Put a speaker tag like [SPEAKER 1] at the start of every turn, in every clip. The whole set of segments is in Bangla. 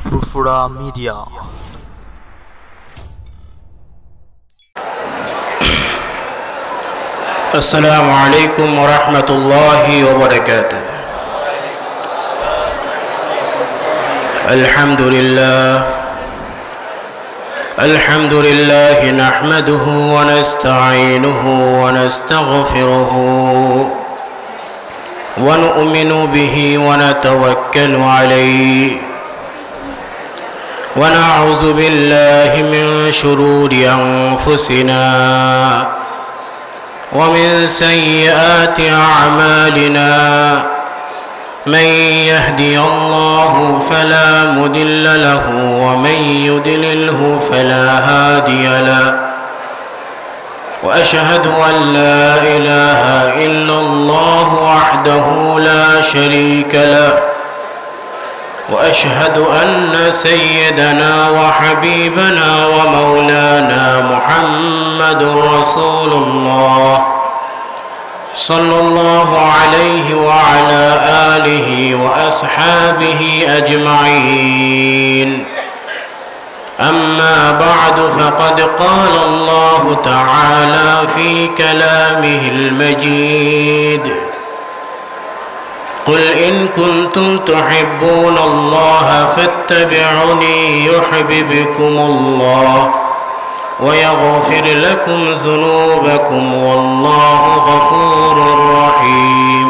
[SPEAKER 1] ফুরফুরা মিডিয়া।
[SPEAKER 2] السلام عليكم ورحمة الله وبركاته. الحمد لله نحمده ونستعينه ونستغفره ونؤمن به ونتوكل عليه ونعوذ بالله من شرور أنفسنا ومن سيئات أعمالنا. من يهدي الله فلا مضل له ومن يضلله فلا هادي له. وأشهد أن لا إله إلا الله وحده لا شريك له. وأشهد أن سيدنا وحبيبنا ومولانا محمد رسول الله صلى الله عليه وعلى آله وأصحابه أجمعين. أما بعد فقد قال الله تعالى في كلامه المجيد: قل إن كنتم تحبون الله فاتبعوني يحببكم الله ويغفر لكم ذنوبكم والله غفور رحيم.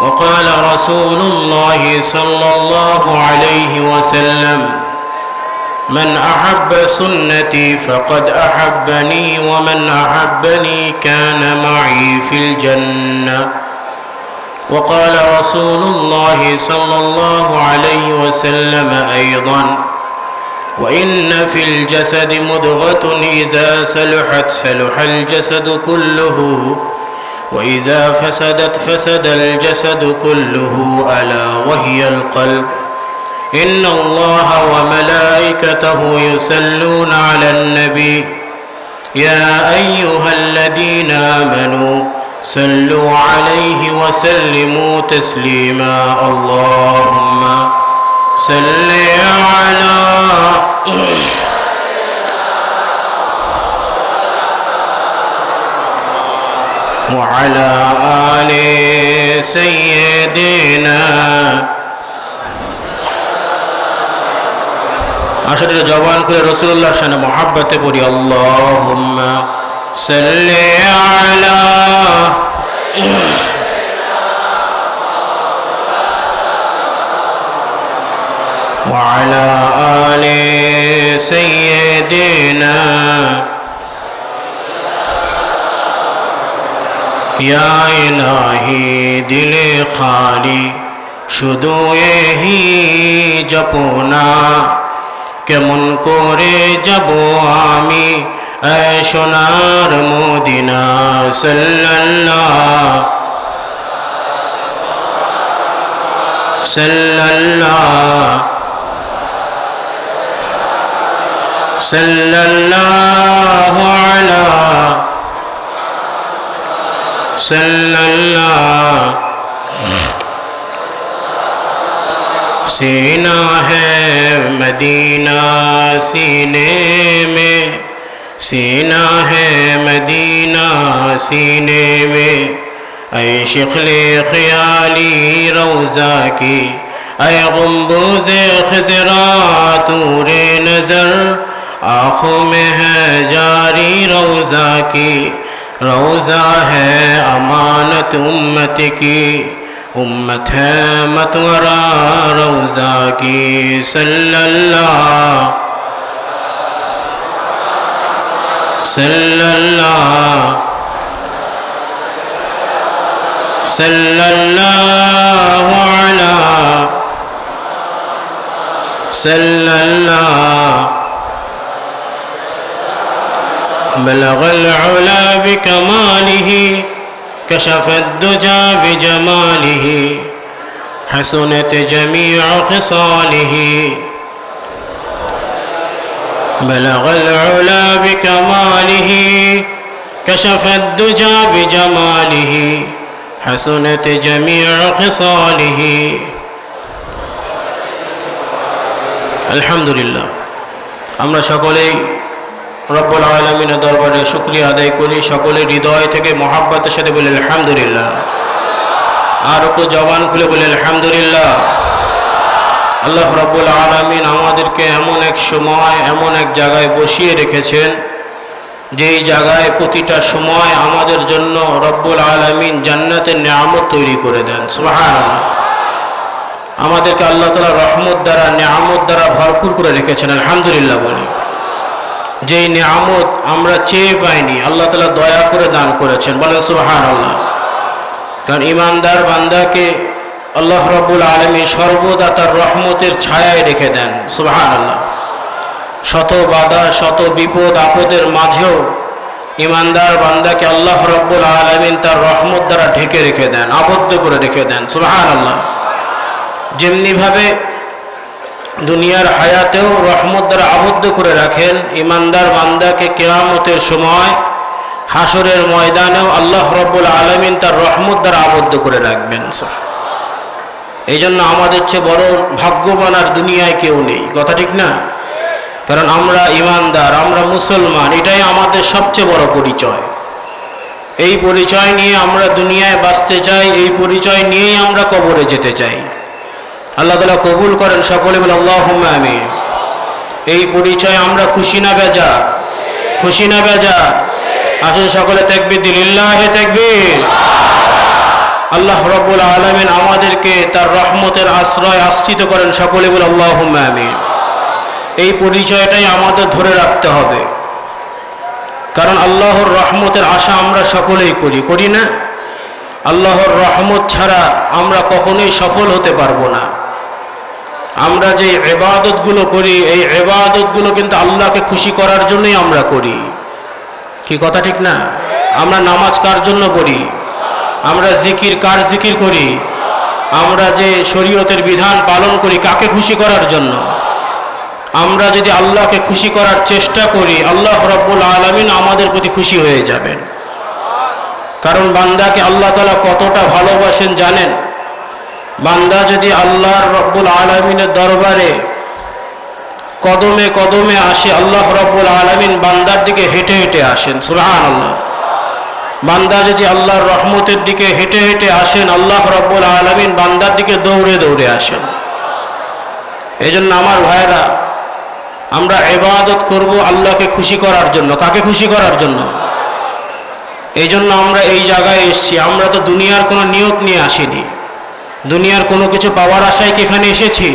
[SPEAKER 2] وقال رسول الله صلى الله عليه وسلم: من أحب سنتي فقد أحبني ومن أحبني كان معي في الجنة. وقال رسول الله صلى الله عليه وسلم أيضا: وإن في الجسد مضغة إذا صلحت صلح الجسد كله وإذا فسدت فسد الجسد كله ألا وهي القلب. إن الله وملائكته يصلون على النبي يا أيها الذين آمنوا صلوا عليه وسلموا تسليما. اللهم صل على وعلى آل سيدنا আশাটা জবান করে রাসূলুল্লাহর শানে মুহাব্বতে পড়ি আল্লাহুম্মা সাল্লি আলা وعلى آل سيدنا या इलाही दिले खाली शुधु यही जपोना केमन करे जबो आमी ऐ सोनार मदिना सल्लल्लाहु अला सल्लल्लाहु। सीना है मदीना सीने में, सीना है मदीना सीने में। ऐ शिखले ख्याली रोज़ा की ऐ गुंबुज़े ख़ज़रा तूरे नज़र आँखों में है जारी रोज़ा की। रोज़ा है अमानत उम्मत की, उम्मत है मतवरा रोज़ा की। सल्लल्लाहु अला सल्लल्लाहु बलग अल-उला बिकमालिही कशफ अद-दुजा बिजमालिही हसनत जमीअ ख़िसालिही। बलग अल-उला बिकमालिही कशफ अद-दुजा बिजमालिही हसनत जमीअ ख़िसालिही। আলহামদুলিল্লাহ, আমরা সকলেই রব্বুল আলামিনের দরবারে শুকরিয়া আদায় করি। সকলে হৃদয় থেকে মহাব্বতের সাথে বলি আলহামদুলিল্লাহ। আর একটু জবান খুলে বলি আলহামদুলিল্লাহ। আল্লাহ রব্বুল আলামিন আমাদেরকে এমন এক সময় এমন এক জায়গায় বসিয়ে রেখেছেন, যেই জায়গায় প্রতিটা সময় আমাদের জন্য রব্বুল আলামিন জান্নাতের নিয়ামত তৈরি করে দেন। সুবহানাল্লাহ। আমাদেরকে আল্লাহ তাআলা রহমত দ্বারা নিয়ামত দ্বারা ভরপুর করে রেখেছেন, আলহামদুলিল্লাহ বলি। যেই নিয়ামত আমরা চেয়ে পাইনি, আল্লাহ তাআলা দয়া করে দান করেছেন, বলেন সুবহানাল্লাহ। কারণ ইমানদার বান্দাকে আল্লাহ রব্বুল আলামিন সর্বদা তার রহমতের ছায়ায় রেখে দেন, সুবহানাল্লাহ। শত বাধা শত বিপদ আপদের মাঝেও ইমানদার বান্দাকে আল্লাহ রব্বুল আলামিন তার রহমত দ্বারা ঢেকে রেখে দেন, আবদ্ধ করে রেখে দেন, সুবহানাল্লাহ। যেমনিভাবে দুনিয়ার হায়াতেও রহমত দ্বারা আবদ্ধ করে রাখেন, ইমানদার বান্দাকে কিয়ামতের সময় হাসরের ময়দানেও আল্লাহ রব্বুল আলামিন তার রহমত দ্বারা আবদ্ধ করে রাখবেন। এই জন্য আমাদের চেয়ে বড় ভাগ্যবান আর দুনিয়ায় কেউ নেই, কথা ঠিক না? কারণ আমরা ইমানদার, আমরা মুসলমান, এটাই আমাদের সবচেয়ে বড় পরিচয়। এই পরিচয় নিয়ে আমরা দুনিয়ায় বাঁচতে চাই, এই পরিচয় নিয়েই আমরা কবরে যেতে চাই। আল্লাহ তাআলা কবুল করেন, সকলে বলে আল্লাহুম্মা আমিন। এই পরিচয় আমরা খুশি না বেজা? খুশি না বেজা? আসুন সকলে তাকবীর দিই, লিল্লাহি তাকবীর। আল্লাহ রাব্বুল আলামিন আমাদেরকে তার রহমতের আশ্রয় আশ্রিত করেন, সকলে বলে আল্লাহুম্মা আমিন। এই পরিচয়টাই আমাদের ধরে রাখতে হবে, কারণ আল্লাহর রহমতের আশা আমরা সকলেই করি না? আল্লাহর রহমত ছাড়া আমরা কখনোই সফল হতে পারবো না। আমরা যে ইবাদতগুলো করি, এই ইবাদতগুলো কিন্তু আল্লাহকে খুশি করার জন্যই আমরা করি, কি কথা ঠিক না? আমরা নামাজ কার জন্য পড়ি? আমরা জিকির কার জিকির করি? আমরা যে শরীয়তের বিধান পালন করি কাকে খুশি করার জন্য? আমরা যদি আল্লাহকে খুশি করার চেষ্টা করি, আল্লাহ রাব্বুল আলামিন আমাদের প্রতি খুশি হয়ে যাবেন। কারণ বান্দাকে আল্লাহ তাআলা কতটা ভালোবাসেন জানেন? বান্দা যদি আল্লাহর রাব্বুল আলামিনের দরবারে কদমে কদমে আসে, আল্লাহ রাব্বুল আলামিন বান্দার দিকে হেঁটে হেঁটে আসেন, সুবহানাল্লাহ। বান্দা যদি আল্লাহর রহমতের দিকে হেঁটে হেঁটে আসেন, আল্লাহ রাব্বুল আলামিন বান্দার দিকে দৌড়ে দৌড়ে আসেন। এজন্য আমার ভাইরা, আমরা ইবাদত করব আল্লাহকে খুশি করার জন্য। কাকে খুশি করার জন্য? এই জন্য আমরা এই জায়গায় এসেছি। আমরা তো দুনিয়ার কোনো নিয়ত নিয়ে আসিনি, দুনিয়ার কোনো কিছু পাওয়ার আশায় কি এখানে এসেছি?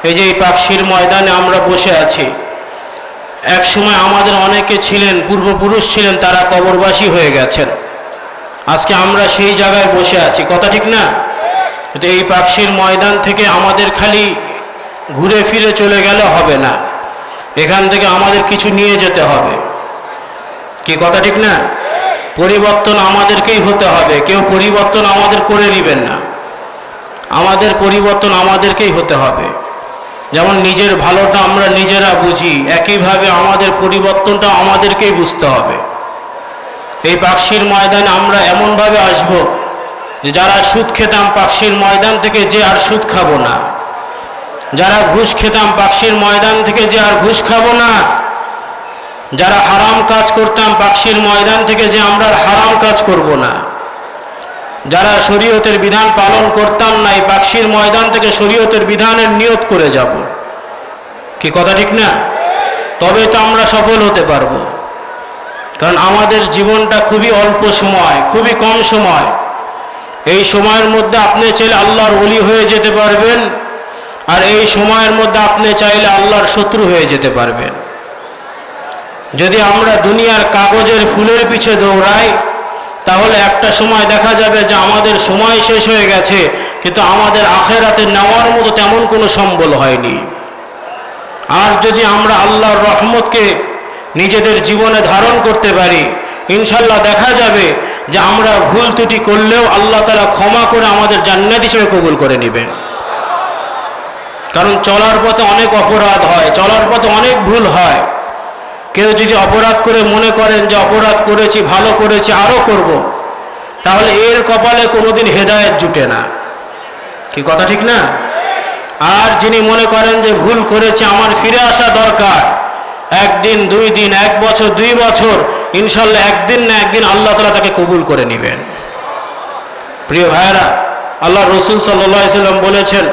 [SPEAKER 2] এই যে এই পাকশির ময়দানে আমরা বসে আছি, এক সময় আমাদের অনেকে ছিলেন, পূর্বপুরুষ ছিলেন, তারা কবরবাসী হয়ে গেছেন। আজকে আমরা সেই জায়গায় বসে আছি, কথা ঠিক না? কিন্তু এই পাকশির ময়দান থেকে আমাদের খালি ঘুরে ফিরে চলে গেলে হবে না, এখান থেকে আমাদের কিছু নিয়ে যেতে হবে, কি কথা ঠিক না? পরিবর্তন আমাদেরকেই হতে হবে, কেউ পরিবর্তন আমাদের করে দিবেন না। আমাদের পরিবর্তন আমাদেরকেই হতে হবে। যেমন নিজের ভালোটা আমরা নিজেরা বুঝি, একইভাবে আমাদের পরিবর্তনটা আমাদেরকেই বুঝতে হবে। এই পাকশির ময়দানে আমরা এমনভাবে আসব যে যারা সুদ খেতাম পাকশির ময়দান থেকে যে আর সুদ খাবো না, যারা ঘুষ খেতাম পাকশির ময়দান থেকে যে আর ঘুষ খাবো না, যারা হারাম কাজ করতাম পাকশির ময়দান থেকে যে আমরা হারাম কাজ করব না, যারা শরীয়তের বিধান পালন করতাম না, এই পাকশির ময়দান থেকে শরীয়তের বিধানের নিয়ত করে যাব, কি কথা ঠিক না? তবে তো আমরা সফল হতে পারবো। কারণ আমাদের জীবনটা খুবই অল্প সময়, খুবই কম সময়। এই সময়ের মধ্যে আপনি চাইলে আল্লাহর ওলি হয়ে যেতে পারবেন, আর এই সময়ের মধ্যে আপনি চাইলে আল্লাহর শত্রু হয়ে যেতে পারবেন। যদি আমরা দুনিয়ার কাগজের ফুলের পিছে দৌড়াই, তাহলে একটা সময় দেখা যাবে যে আমাদের সময় শেষ হয়ে গেছে, কিন্তু আমাদের আখিরাতে নেওয়ার মতো তেমন কোনো সম্বল হয়নি। আর যদি আমরা আল্লাহর রহমতকে নিজেদের জীবনে ধারণ করতে পারি, ইনশাল্লাহ দেখা যাবে যে আমরা ভুল ত্রুটি করলেও আল্লাহ তাআলা ক্ষমা করে আমাদের জান্নাত হিসেবে কবুল করে নেবেন। কারণ চলার পথে অনেক অপরাধ হয়, চলার পথে অনেক ভুল হয়। কেউ যদি অপরাধ করে মনে করেন যে অপরাধ করেছি, ভালো করেছি, আরও করব, তাহলে এর কপালে কোনোদিন হেদায়েত জুটে না, কি কথা ঠিক না? আর যিনি মনে করেন যে ভুল করেছে আমার ফিরে আসা দরকার, একদিন 2 দিন 1 বছর 2 বছর, ইনশাল্লাহ একদিন না একদিন আল্লাহ তাআলা তাকে কবুল করে নেবেন। প্রিয় ভাইরা, আল্লাহ রসুল সাল্লাল্লাহু আলাইহি সাল্লাম বলেছেন,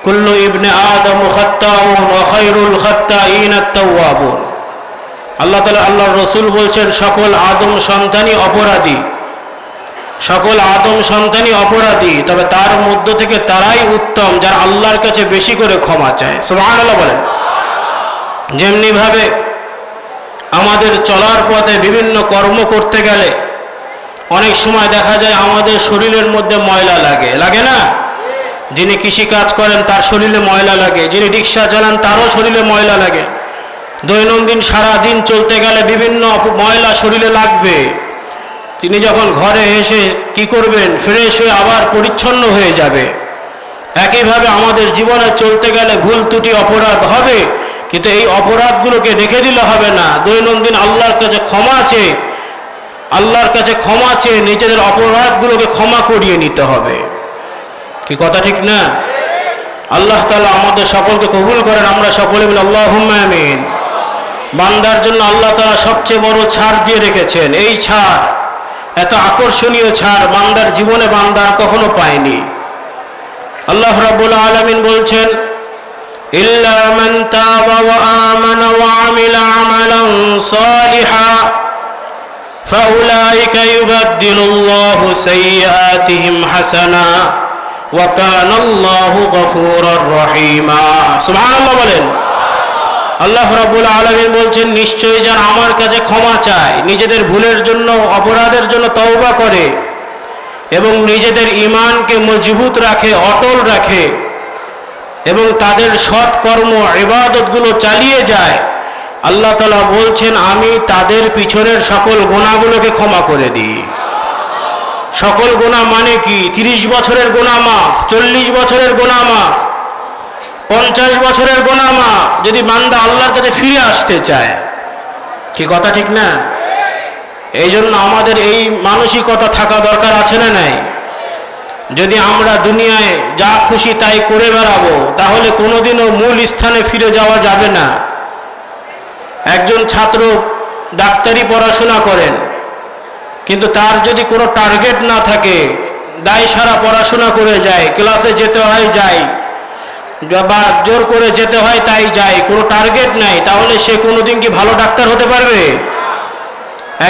[SPEAKER 2] কুল্লু ইবনে আদম খাত্তাউন ওয়া খায়রুল খাত্তাইন আত-তাওয়াবুন। আল্লাহ রসুল বলছেন, সকল আদম সন্তানই অপরাধী, সকল আদম সন্তানই অপরাধী, তবে তার মধ্য থেকে তারাই উত্তম যারা আল্লাহর কাছে বেশি করে ক্ষমা চায়। সুবহানাল্লাহ বলেন। যেমনি ভাবে আমাদের চলার পথে বিভিন্ন কর্ম করতে গেলে অনেক সময় দেখা যায় আমাদের শরীরের মধ্যে ময়লা লাগে, লাগে না? যিনি কৃষি কাজ করেন তার শরীরে ময়লা লাগে, যিনি রিক্সা চালান তারও শরীরে ময়লা লাগে। দৈনন্দিন সারা দিন চলতে গেলে বিভিন্ন ময়লা শরীরে লাগবে। তিনি যখন ঘরে এসে কি করবেন, ফ্রেশ হয়ে আবার পরিচ্ছন্ন হয়ে যাবে। একইভাবে আমাদের জীবনে চলতে গেলে ভুল ত্রুটি অপরাধ হবে, কিন্তু এই অপরাধগুলোকে রেখে দিলে হবে না। দৈনন্দিন আল্লাহর কাছে ক্ষমা চেয়ে নিজেদের অপরাধগুলোকে ক্ষমা করিয়ে নিতে হবে। কি কথা ঠিক না? আল্লাহ তাআলা আমাদের সকলকে কবুল করেন। আমরা সকলে বলি আল্লাহুম্মা আমিন। বান্দার জন্য আল্লাহ তাআলা সবচেয়ে বড় ছাড় দিয়ে রেখেছেন। এই ছাড়, এত আকর্ষণীয় ছাড় বান্দার জীবনে বান্দার কখনো পায়নি। আল্লাহ রাব্বুল আলামিন বলছেন, ইল্লা মান তাবা ওয়া আমানা ওয়া আমিলা আমালান সালিহা ফাউলাইকা ইউবাদদিলুল্লাহু সাইয়্যাতিহিম হাসানা ওয়া কানাল্লাহু গফুরুর রহিমা। সুবহানাল্লাহ বলেন। আল্লাহ রাব্বুল আলামিন বলছেন, নিশ্চয়ই যারা আমার কাছে ক্ষমা চায়, নিজেদের ভুলের জন্য অপরাধের জন্য তওবা করে এবং নিজেদের ঈমানকে মজবুত রাখে, অটল রাখে এবং তাদের সৎ কর্ম ইবাদতগুলো চালিয়ে যায়, আল্লাহ তাআলা বলছেন আমি তাদের পিছনের সকল গুনাহগুলোকে ক্ষমা করে দিই। সকল গুনাহ মানে কি? 30 বছরের গুনাহ মাফ, 40 বছরের গুনাহ মাফ, 50 বছরের গুনাহ মাফ, যদি বান্দা আল্লাহর কাছে ফিরে আসতে চায়। কি কথা ঠিক না? এই জন্য আমাদের এই মানসিকতা থাকা দরকার আছে না নাই? যদি আমরা দুনিয়ায় যা খুশি তাই করে বেড়াবো, তাহলে কোনোদিনও মূল স্থানে ফিরে যাওয়া যাবে না। একজন ছাত্র ডাক্তারি পড়াশোনা করেন, কিন্তু তার যদি কোনো টার্গেট না থাকে, দায় সারা পড়াশোনা করে যায়, ক্লাসে যেতে হয় যায়, বা জোর করে যেতে হয় তাই যায়, কোনো টার্গেট নাই, তাহলে সে কোনোদিন কি ভালো ডাক্তার হতে পারবে?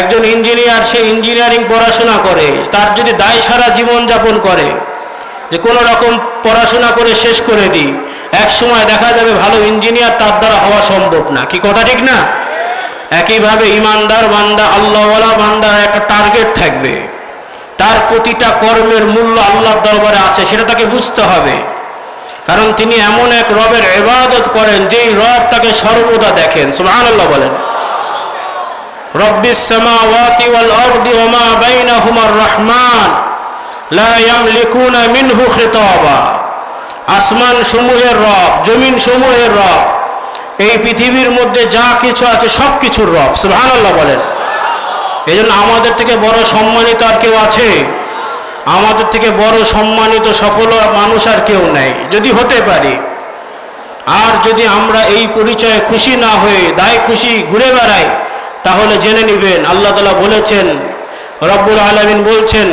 [SPEAKER 2] একজন ইঞ্জিনিয়ার, সে ইঞ্জিনিয়ারিং পড়াশোনা করে, তার যদি দায় সারা জীবন যাপন করে যে কোনো রকম পড়াশোনা করে শেষ করে দিই, এক সময় দেখা যাবে ভালো ইঞ্জিনিয়ার তার দ্বারা হওয়া সম্ভব না। কি কথা ঠিক না? একইভাবে ইমানদার বান্দা, আল্লাহওয়ালা বান্দার একটা টার্গেট থাকবে, তার প্রতিটা কর্মের মূল্য আল্লাহর দরবারে আছে, সেটা তাকে বুঝতে হবে। কারণ তিনি এমন এক রবের ইবাদত করেন যেই রব তাকে সর্বদা দেখেন। সুবহানাল্লাহ বলেন। রব্বিস সামাওয়াতি ওয়াল আরদি ওয়া মা বাইনাহুমার রহমান লা ইয়ামলিকুনা মিনহু খিতাবা। আসমান সমূহের রব, জমিন সমূহের রব, এই পৃথিবীর মধ্যে যা কিছু আছে সব কিছুর রব। সুবহানাল্লাহ বলেন। এই জন্য আমাদের থেকে বড় সম্মানিত আর কেউ আছে? আমাদের থেকে বড় সম্মানিত সফল মানুষ আর কেউ নাই, যদি হতে পারি। আর যদি আমরা এই পরিচয়ে খুশি না হয়ে দায় খুশি ঘুরে বেড়াই, তাহলে জেনে নেবেন আল্লাহ তাআলা বলেছেন, রব্বুল আলামিন বলছেন,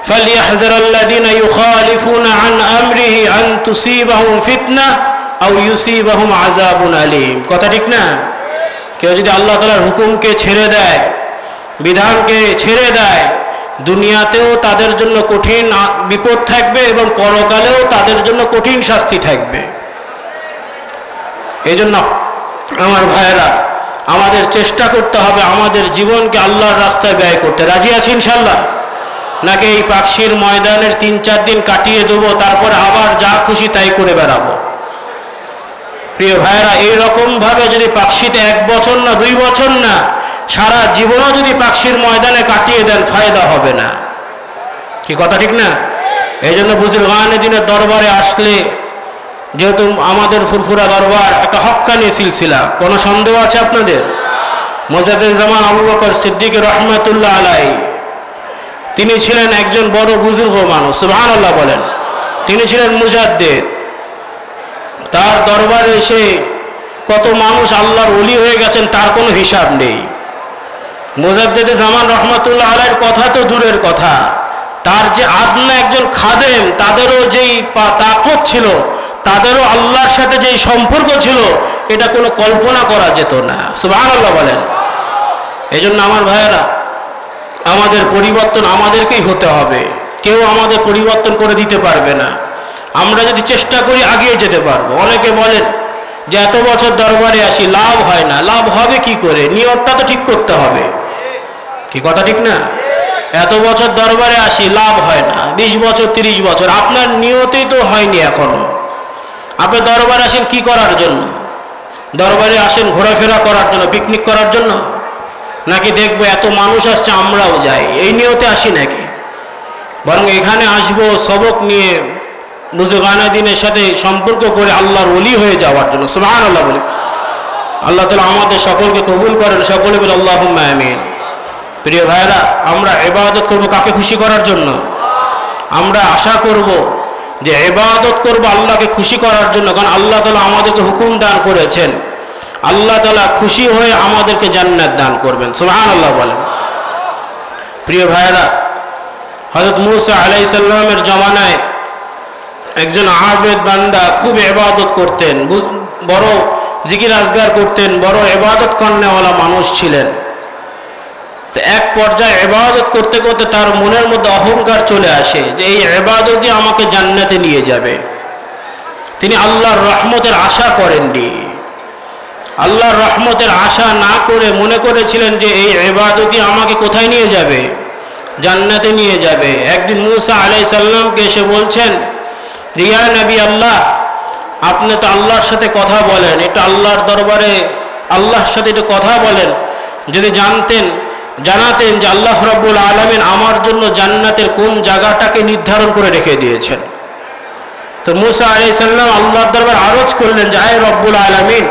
[SPEAKER 2] ফালিয়াহযারাল্লাযীনা ইউখালিফুনা আন আমরিহি আন তুসিবাহুম ফিতনাহ আও ইউসিবাহুম আযাবুন আলীম। কথা ঠিক না? কেউ যদি আল্লাহ তাআলার হুকুমকে ছেড়ে দেয়, বিধানকে ছেড়ে দেয়, দুনিয়াতেও তাদের জন্য কঠিন বিপদ থাকবে এবং পরকালেও তাদের জন্য কঠিন শাস্তি থাকবে। এই জন্য আমার ভাইয়েরা, আমাদের চেষ্টা করতে হবে আমাদের জীবনকে আল্লাহর রাস্তায় ব্যয় করতে। রাজি আছি ইনশাআল্লাহ? নাকি এই পাকশির ময়দানের 3-4 দিন কাটিয়ে দেবো, তারপরে আবার যা খুশি তাই করে বেড়াবো? প্রিয় ভাইয়েরা, এইরকম ভাবে যদি পাকশিতে 1 বছর না 2 বছর না, সারা জীবনও যদি পাকশির ময়দানে কাটিয়ে দেন, ফায়দা হবে না। কি কথা ঠিক না? এই জন্য বুজুর্গানে দিনের দরবারে আসলে, যেহেতু আমাদের ফুরফুরা দরবার একটা হক্কানি সিলসিলা, কোনো সন্দেহ আছে আপনাদের? মুজাদ্দিদ জামান আবু বকর সিদ্দিক রহমাতুল্লাহ আলাইহি, তিনি ছিলেন একজন বড় বুজুর্গ মানুষ। সুবহানাল্লাহ বলেন। তিনি ছিলেন মুজাদ্দিদ, তার দরবারে এসে কত মানুষ আল্লাহর ওলি হয়ে গেছেন তার কোনো হিসাব নেই। মুজাদ্দিদ জামান রহমাতুল্লাহ আলাইহির কথা তো দূরের কথা, তার যে আদনা একজন খাদেম তাদেরও যেই তাকত ছিল, তাদেরও আল্লাহর সাথে যেই সম্পর্ক ছিল, এটা কোনো কল্পনা করা যেত না। সুবহানাল্লাহ বলেন। এই জন্য আমার ভাইয়েরা, আমাদের পরিবর্তন আমাদেরকেই হতে হবে, কেউ আমাদের পরিবর্তন করে দিতে পারবে না। আমরা যদি চেষ্টা করি আগিয়ে যেতে পারবো। অনেকে বলেন যে এত বছর দরবারে আসি লাভ হয় না। লাভ হবে কি করে? নিয়তটা তো ঠিক করতে হবে, কি কথা ঠিক না? এত বছর দরবারে আসি লাভ হয় না, 20 বছর 30 বছর, আপনার নিয়তেই তো হয়নি এখনো। আপনি দরবারে আসেন কি করার জন্য? দরবারে আসেন ঘোরাফেরা করার জন্য, পিকনিক করার জন্য, নাকি দেখবো এত মানুষ আসছে আমরাও যাই, এই নিয়তে আসি নাকি? বরং এখানে আসবো সবক নিয়ে, বুজুর্গানে দ্বীনের সাথে সম্পর্ক করে আল্লাহর ওলি হয়ে যাওয়ার জন্য। সুবহানাল্লাহ বলে। আল্লাহ তাআলা আমাদের সকলকে কবুল করেন, সকলে বলে আল্লাহুম্মা আমিন। প্রিয় ভাইরা, আমরা ইবাদত করব কাকে খুশি করার জন্য? আমরা আশা করব যে ইবাদত করব আল্লাহকে খুশি করার জন্য, কারণ আল্লাহ তাআলা আমাদেরকে হুকুম দান করেছেন, আল্লাহ তাআলা খুশি হয়ে আমাদেরকে জান্নাত দান করবেন। সুবহানাল্লাহ বলেন। প্রিয় ভাইরা, হযরত মূসা আলাইহিস সালামের জামানায় একজন আবেদ বান্দা খুব ইবাদত করতেন, বড় জিকির আজগার করতেন, বড় ইবাদত করনেওয়ালা মানুষ ছিলেন। তো এক পর্যায়ে ইবাদত করতে করতে তার মনের মধ্যে অহংকার চলে আসে যে এই ইবাদতই আমাকে জান্নাতে নিয়ে যাবে। তিনি আল্লাহর রহমতের আশা করেননি। আল্লাহর রহমতের আশা না করে মনে করেছিলেন যে এই ইবাদতই আমাকে কোথায় নিয়ে যাবে? জান্নাতে নিয়ে যাবে। একদিন মূসা আলাইহিস সালামকে এসে বলছেন, ইয়া নবী আল্লাহ, আপনি তো আল্লাহর সাথে কথা বলেন, এটা আল্লাহর দরবারে আল্লাহর সাথে একটু কথা বলেন। যদি জানাতেন যে আল্লাহ রাব্বুল আলামিন আমার জন্য জান্নাতের কোন জায়গাটাকে নির্ধারণ করে রেখে দিয়েছেন। তো মূসা আলাইহিস সালাম আল্লাহর দরবারে আরজ করলেন যে আয় রব্বুল আলামিন,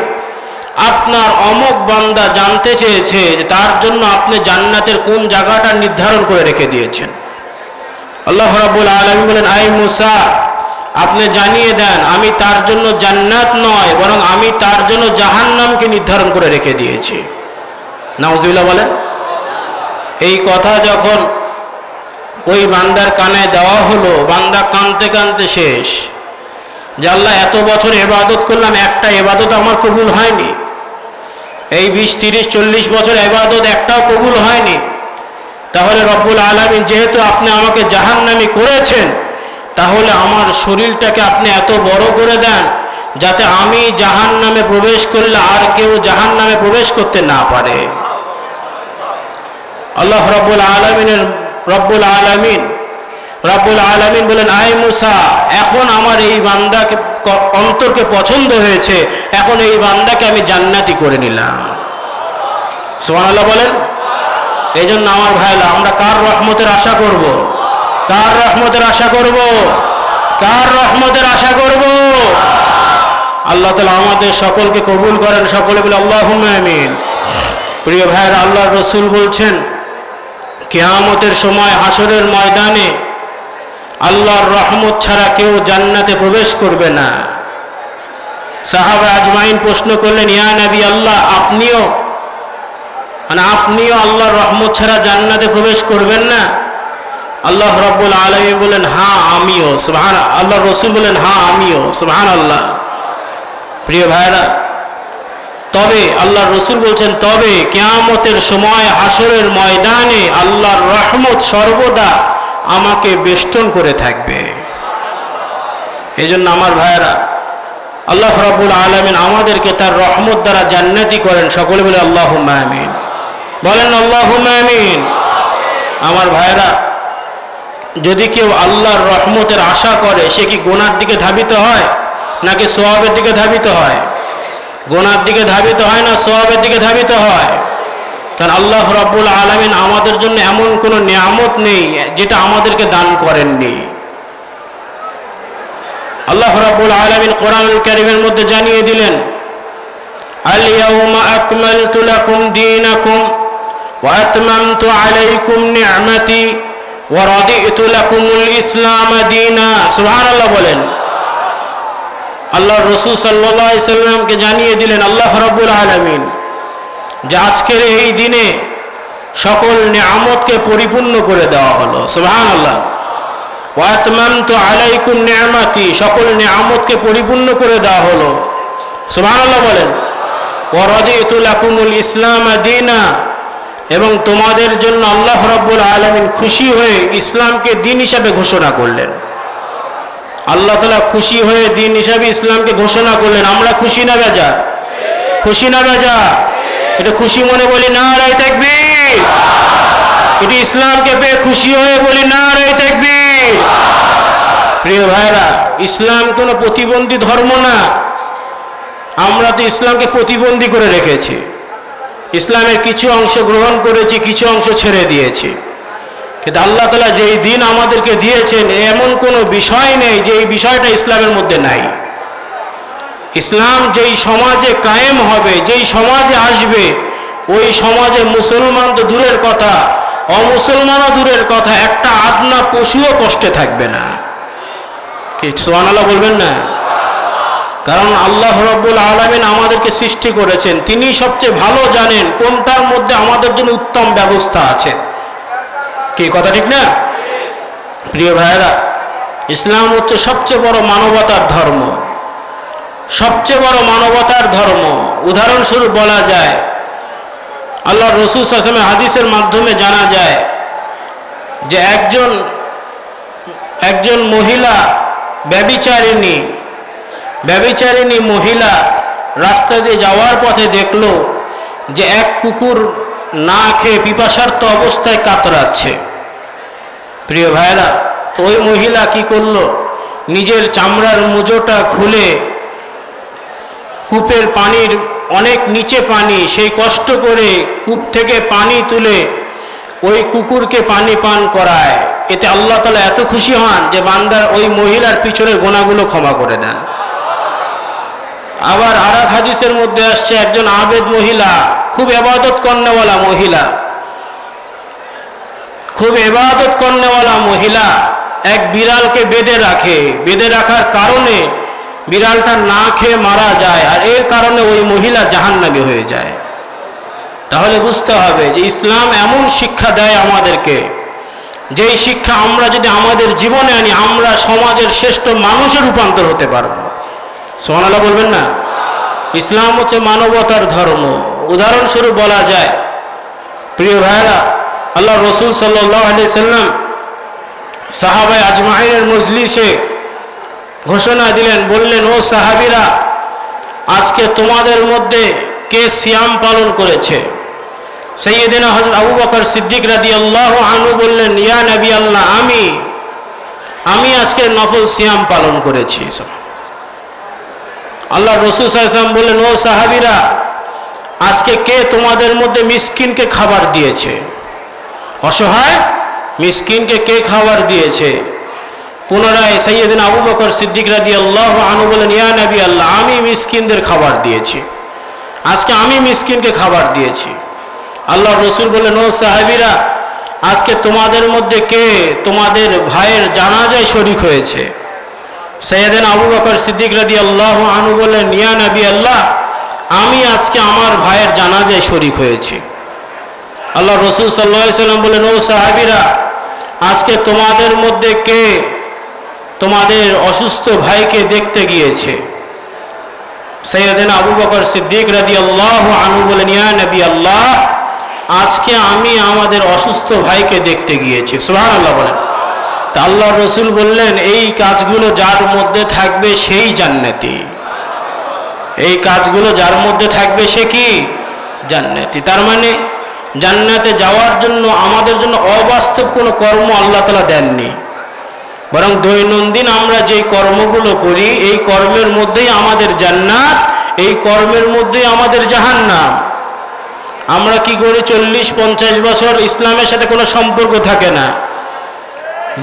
[SPEAKER 2] আপনার অমুক বান্দা জানতে চেয়েছে যে তার জন্য আপনি জান্নাতের কোন জায়গাটা নির্ধারণ করে রেখে দিয়েছেন। আল্লাহ রাব্বুল আলামিন বলেন, আয় মূসা, আপনি জানিয়ে দেন আমি তার জন্য জান্নাত নয় বরং আমি তার জন্য জাহান্নামকে নির্ধারণ করে রেখে দিয়েছি। নাউজুবিল্লাহ বলেন। এই কথা যখন ওই বান্দার কানে দেওয়া হলো, বান্দা কাঁদতে কাঁদতে শেষ, যে আল্লাহ এত বছর ইবাদত করলাম, একটা ইবাদত আমার কবুল হয়নি। এই 20, 30, 40 বছর ইবাদত একটাও কবুল হয়নি। তাহলে রব্বুল আলামিন যেহেতু আপনি আমাকে জাহান্নামী করেছেন, তাহলে আমার শরীরটাকে আপনি এত বড় করে দেন যাতে আমি জাহান্নামে প্রবেশ করলে আর কেউ জাহান্নামে প্রবেশ করতে না পারে। আল্লাহ রব্বুল আলামিন বলেন, আয় মূসা, এখন আমার এই বান্দাকে অন্তরকে পছন্দ হয়েছে, এখন এই বান্দাকে আমি জান্নাতি করে নিলাম। সুবহানাল্লাহ বলেন। এই জন্য আমার ভাইরা, আমরা কার রহমতের আশা করব? কার রহমতের আশা করব? কার রহমতের আশা করব? আল্লাহ তাআলা আমাদের সকলকে কবুল করেন, সকলে বলে আল্লাহুম্মা আমিন। প্রিয় ভাইরা, আল্লাহর রাসূল বলছেন, কিয়ামতের সময় হাসরের ময়দানে আল্লাহর রহমত ছাড়া কেউ জান্নাতে প্রবেশ করবে না। সাহাবা আজমাইন প্রশ্ন করলেন, ইয়া নবী আল্লাহ, আপনিও আল্লাহর রহমত ছাড়া জান্নাতে প্রবেশ করবেন না? আল্লাহ রাব্বুল আলামিন বলেন, হ্যাঁ আমিও। আল্লাহ রাসূল বলেন, হ্যাঁ আমিও। সুবহানাল্লাহ। প্রিয় ভাইরা, তবে আল্লাহর রাসূল বলছেন, তবে কিয়ামতের সময় হাসরের ময়দানে আল্লাহর রহমত সর্বদা আমাকে বেষ্টন করে থাকবে। এই জন্য আমার ভাইরা, আল্লাহ রাব্বুল আলামিন আমাদেরকে তার রহমত দ্বারা জান্নাতি করেন, সকলে বলে আল্লাহুম্মা আমিন। বলেন আল্লাহুম্মা আমিন। আমার ভাইরা, যদি কেউ আল্লাহর রহমতের আশা করে, সে কি গুনার দিকে ধাবিত হয় নাকি সওয়াবের দিকে ধাবিত হয়? গুনার দিকে ধাবিত হয় না সওয়াবের দিকে ধাবিত হয়? কারণ আল্লাহ রাব্বুল আলামিন আমাদের জন্য এমন কোনো নিয়ামত নেই যেটা আমাদেরকে দান করেননি। আল্লাহ রাব্বুল আলামিন কোরআনুল কারীমের মধ্যে জানিয়ে দিলেন, আল ইয়াউমা আকমালতু লাকুম দীনাকুম ওয়া আতমামতু আলাইকুম নি'মাতি ওয়া রাদিতু লাকুমুল ইসলাম দীনা। সুবহানাল্লাহ বলেন। আল্লাহ রসুল সাল্লাল্লাহু আলাইহি সাল্লামকে জানিয়ে দিলেন আল্লাহ রাব্বুল আলামিন যে আজকের এই দিনে সকল নিয়ামতকে পরিপূর্ণ করে দেওয়া হলো। সুবহানাল্লাহ। ওয়া আতমামতু আলাইকুম নি'মাতি, সকল নিয়ামতকে পরিপূর্ণ করে দেওয়া হলো। সুবহানাল্লাহ বলেন। ওয়া রাদিতু লাকুমুল ইসলাম দীনা, এবং তোমাদের জন্য আল্লাহ রাব্বুল আলামিন খুশি হয়ে ইসলামকে দিন হিসাবে ঘোষণা করলেন। আল্লাহ তাআলা খুশি হয়ে দিন হিসাবে ইসলামকে ঘোষণা করলেন। আমরা খুশি না বেজা? খুশি না বেজা? এটা খুশি মনে বলি নারায়ে তাকবীর। এটি ইসলামকে পেয়ে খুশি হয়ে বলি নারায়ে তাকবীর। প্রিয় ভাইরা, ইসলাম কোনো প্রতিবন্ধী ধর্ম না। আমরা তো ইসলামকে প্রতিবন্ধী করে রেখেছি। ইসলামের কিছু অংশ গ্রহণ করেছি, কিছু অংশ ছেড়ে দিয়েছি। কিন্তু আল্লাহ তাআলা যেই দিন আমাদেরকে দিয়েছেন এমন কোনো বিষয় নেই যে এই বিষয়টা ইসলামের মধ্যে নাই। ইসলাম যেই সমাজে কায়েম হবে, যেই সমাজে আসবে, ওই সমাজে মুসলমান তো দূরের কথা, অমুসলমানও দূরের কথা, একটা আদনা পশুও কষ্টে থাকবে না। কি সুবহানাল্লাহ বলবেন না? কারণ আল্লাহ রাব্বুল আলামিন আমাদেরকে সৃষ্টি করেছেন, তিনি সবচেয়ে ভালো জানেন কোনটার মধ্যে আমাদের জন্য উত্তম ব্যবস্থা আছে। কি কথা ঠিক না? প্রিয় ভাইরা, ইসলাম হচ্ছে সবচেয়ে বড় মানবতার ধর্ম, সবচেয়ে বড় মানবতার ধর্ম। উদাহরণস্বরূপ বলা যায়, আল্লাহ রসুল সাল্লাল্লাহু আলাইহি ওয়াসাল্লাম হাদিসের মাধ্যমে জানা যায় যে একজন মহিলা ব্যভিচারিণী মহিলা রাস্তা দিয়ে যাওয়ার পথে দেখলো যে এক কুকুর না খেয়ে পিপাসার্ত অবস্থায় কাতরাচ্ছে। প্রিয় ভাইরা, তো ওই মহিলা কি করলো, নিজের চামড়ার মুজোটা খুলে কূপের পানির অনেক নিচে পানি, সেই কষ্ট করে কূপ থেকে পানি তুলে ওই কুকুরকে পানি পান করায়। এতে আল্লাহ তাআলা এত খুশি হন যে বান্দার ওই মহিলার পিছনের গুনাহগুলো ক্ষমা করে দেন। আবার আরেক হাদিসের মধ্যে আসছে, একজন আবেদ মহিলা, খুব ইবাদত করনেওয়ালা মহিলা, খুব ইবাদত করনেওয়ালা মহিলা এক বিড়ালকে বেঁধে রাখার কারণে বিড়ালটা না খেয়ে মারা যায়, আর এর কারণে ওই মহিলা জাহান্নামী হয়ে যায়। তাহলে বুঝতে হবে যে ইসলাম এমন শিক্ষা দেয় আমাদেরকে, যেই শিক্ষা আমরা যদি আমাদের জীবনে আনি আমরা সমাজের শ্রেষ্ঠ মানুষে রূপান্তর হতে পারবো। সুবহানাল্লাহ বলবেন না? ইসলাম হচ্ছে মানবতার ধর্ম। উদাহরণস্বরূপ বলা যায়, প্রিয় ভাইরা, আল্লাহ রসুল সাল্লাল্লাহু আলাইহি সাল্লাম সাহাবায়ে আজমাইনের মজলিসে ঘোষণা দিলেন, বললেন, ও সাহাবীরা, আজকে তোমাদের মধ্যে কে সিয়াম পালন করেছে? সাইয়্যিদিনা হযরত আবু বকর সিদ্দিক রাদিয়াল্লাহু আনহু বললেন, ইয়া নবী আল্লাহ, আমি আজকে নফল সিয়াম পালন করেছি। আল্লাহ রসুল সাল্লাল্লাহু আলাইহি ওয়াসাল্লাম বললেন, ও সাহাবীরা, আজকে কে তোমাদের মধ্যে মিসকিনকে খাবার দিয়েছে? অসহায় মিসকিনকে কে খাবার দিয়েছে? পুনরায় সাইয়্যিদিনা আবু বকর সিদ্দিক রাদিয়াল্লাহু আনহু বলেন, ইয়া নবী আল্লাহ, আমি মিসকিনদের খাবার দিয়েছি, আজকে আমি মিসকিনকে খাবার দিয়েছি। আল্লাহ রসুল বললেন, ও সাহাবীরা, আজকে তোমাদের মধ্যে কে তোমাদের ভাইয়ের জানাজায় শরীক হয়েছে? সাইয়্যিদিনা আবু বকর সিদ্দিক রাদিয়াল্লাহু আনহু বললেন, ইয়া নবী আল্লাহ, আমি আজকে আমার ভাইয়ের জানাজায় শরীক হয়েছি। আল্লাহ রসুল সাল্লাল্লাহু আলাইহি ওয়াসাল্লাম বললেন, ও সাহাবীরা, আজকে তোমাদের মধ্যে কে তোমাদের অসুস্থ ভাইকে দেখতে গিয়েছে? সাইয়্যিদিনা আবু বকর সিদ্দিক রাদিয়াল্লাহু আনহু বলেন, ইয়া নবী আল্লাহ, আজকে আমি আমাদের অসুস্থ ভাইকে দেখতে গিয়েছি। সুবহানাল্লাহ বলেন। তা আল্লাহ রসুল বললেন, এই কাজগুলো যার মধ্যে থাকবে সেই জান্নাতি। এই কাজগুলো যার মধ্যে থাকবে সে কি? জান্নাতি। তার মানে জান্নাতে যাওয়ার জন্য আমাদের জন্য অবাস্তব কোনো কর্ম আল্লাহ তাআলা দেননি, বরং দৈনন্দিন আমরা যেই কর্মগুলো করি এই কর্মের মধ্যেই আমাদের জান্নাত, এই কর্মের মধ্যেই আমাদের জাহান্নাম। আমরা কি করি, 40-50 বছর ইসলামের সাথে কোনো সম্পর্ক থাকে না,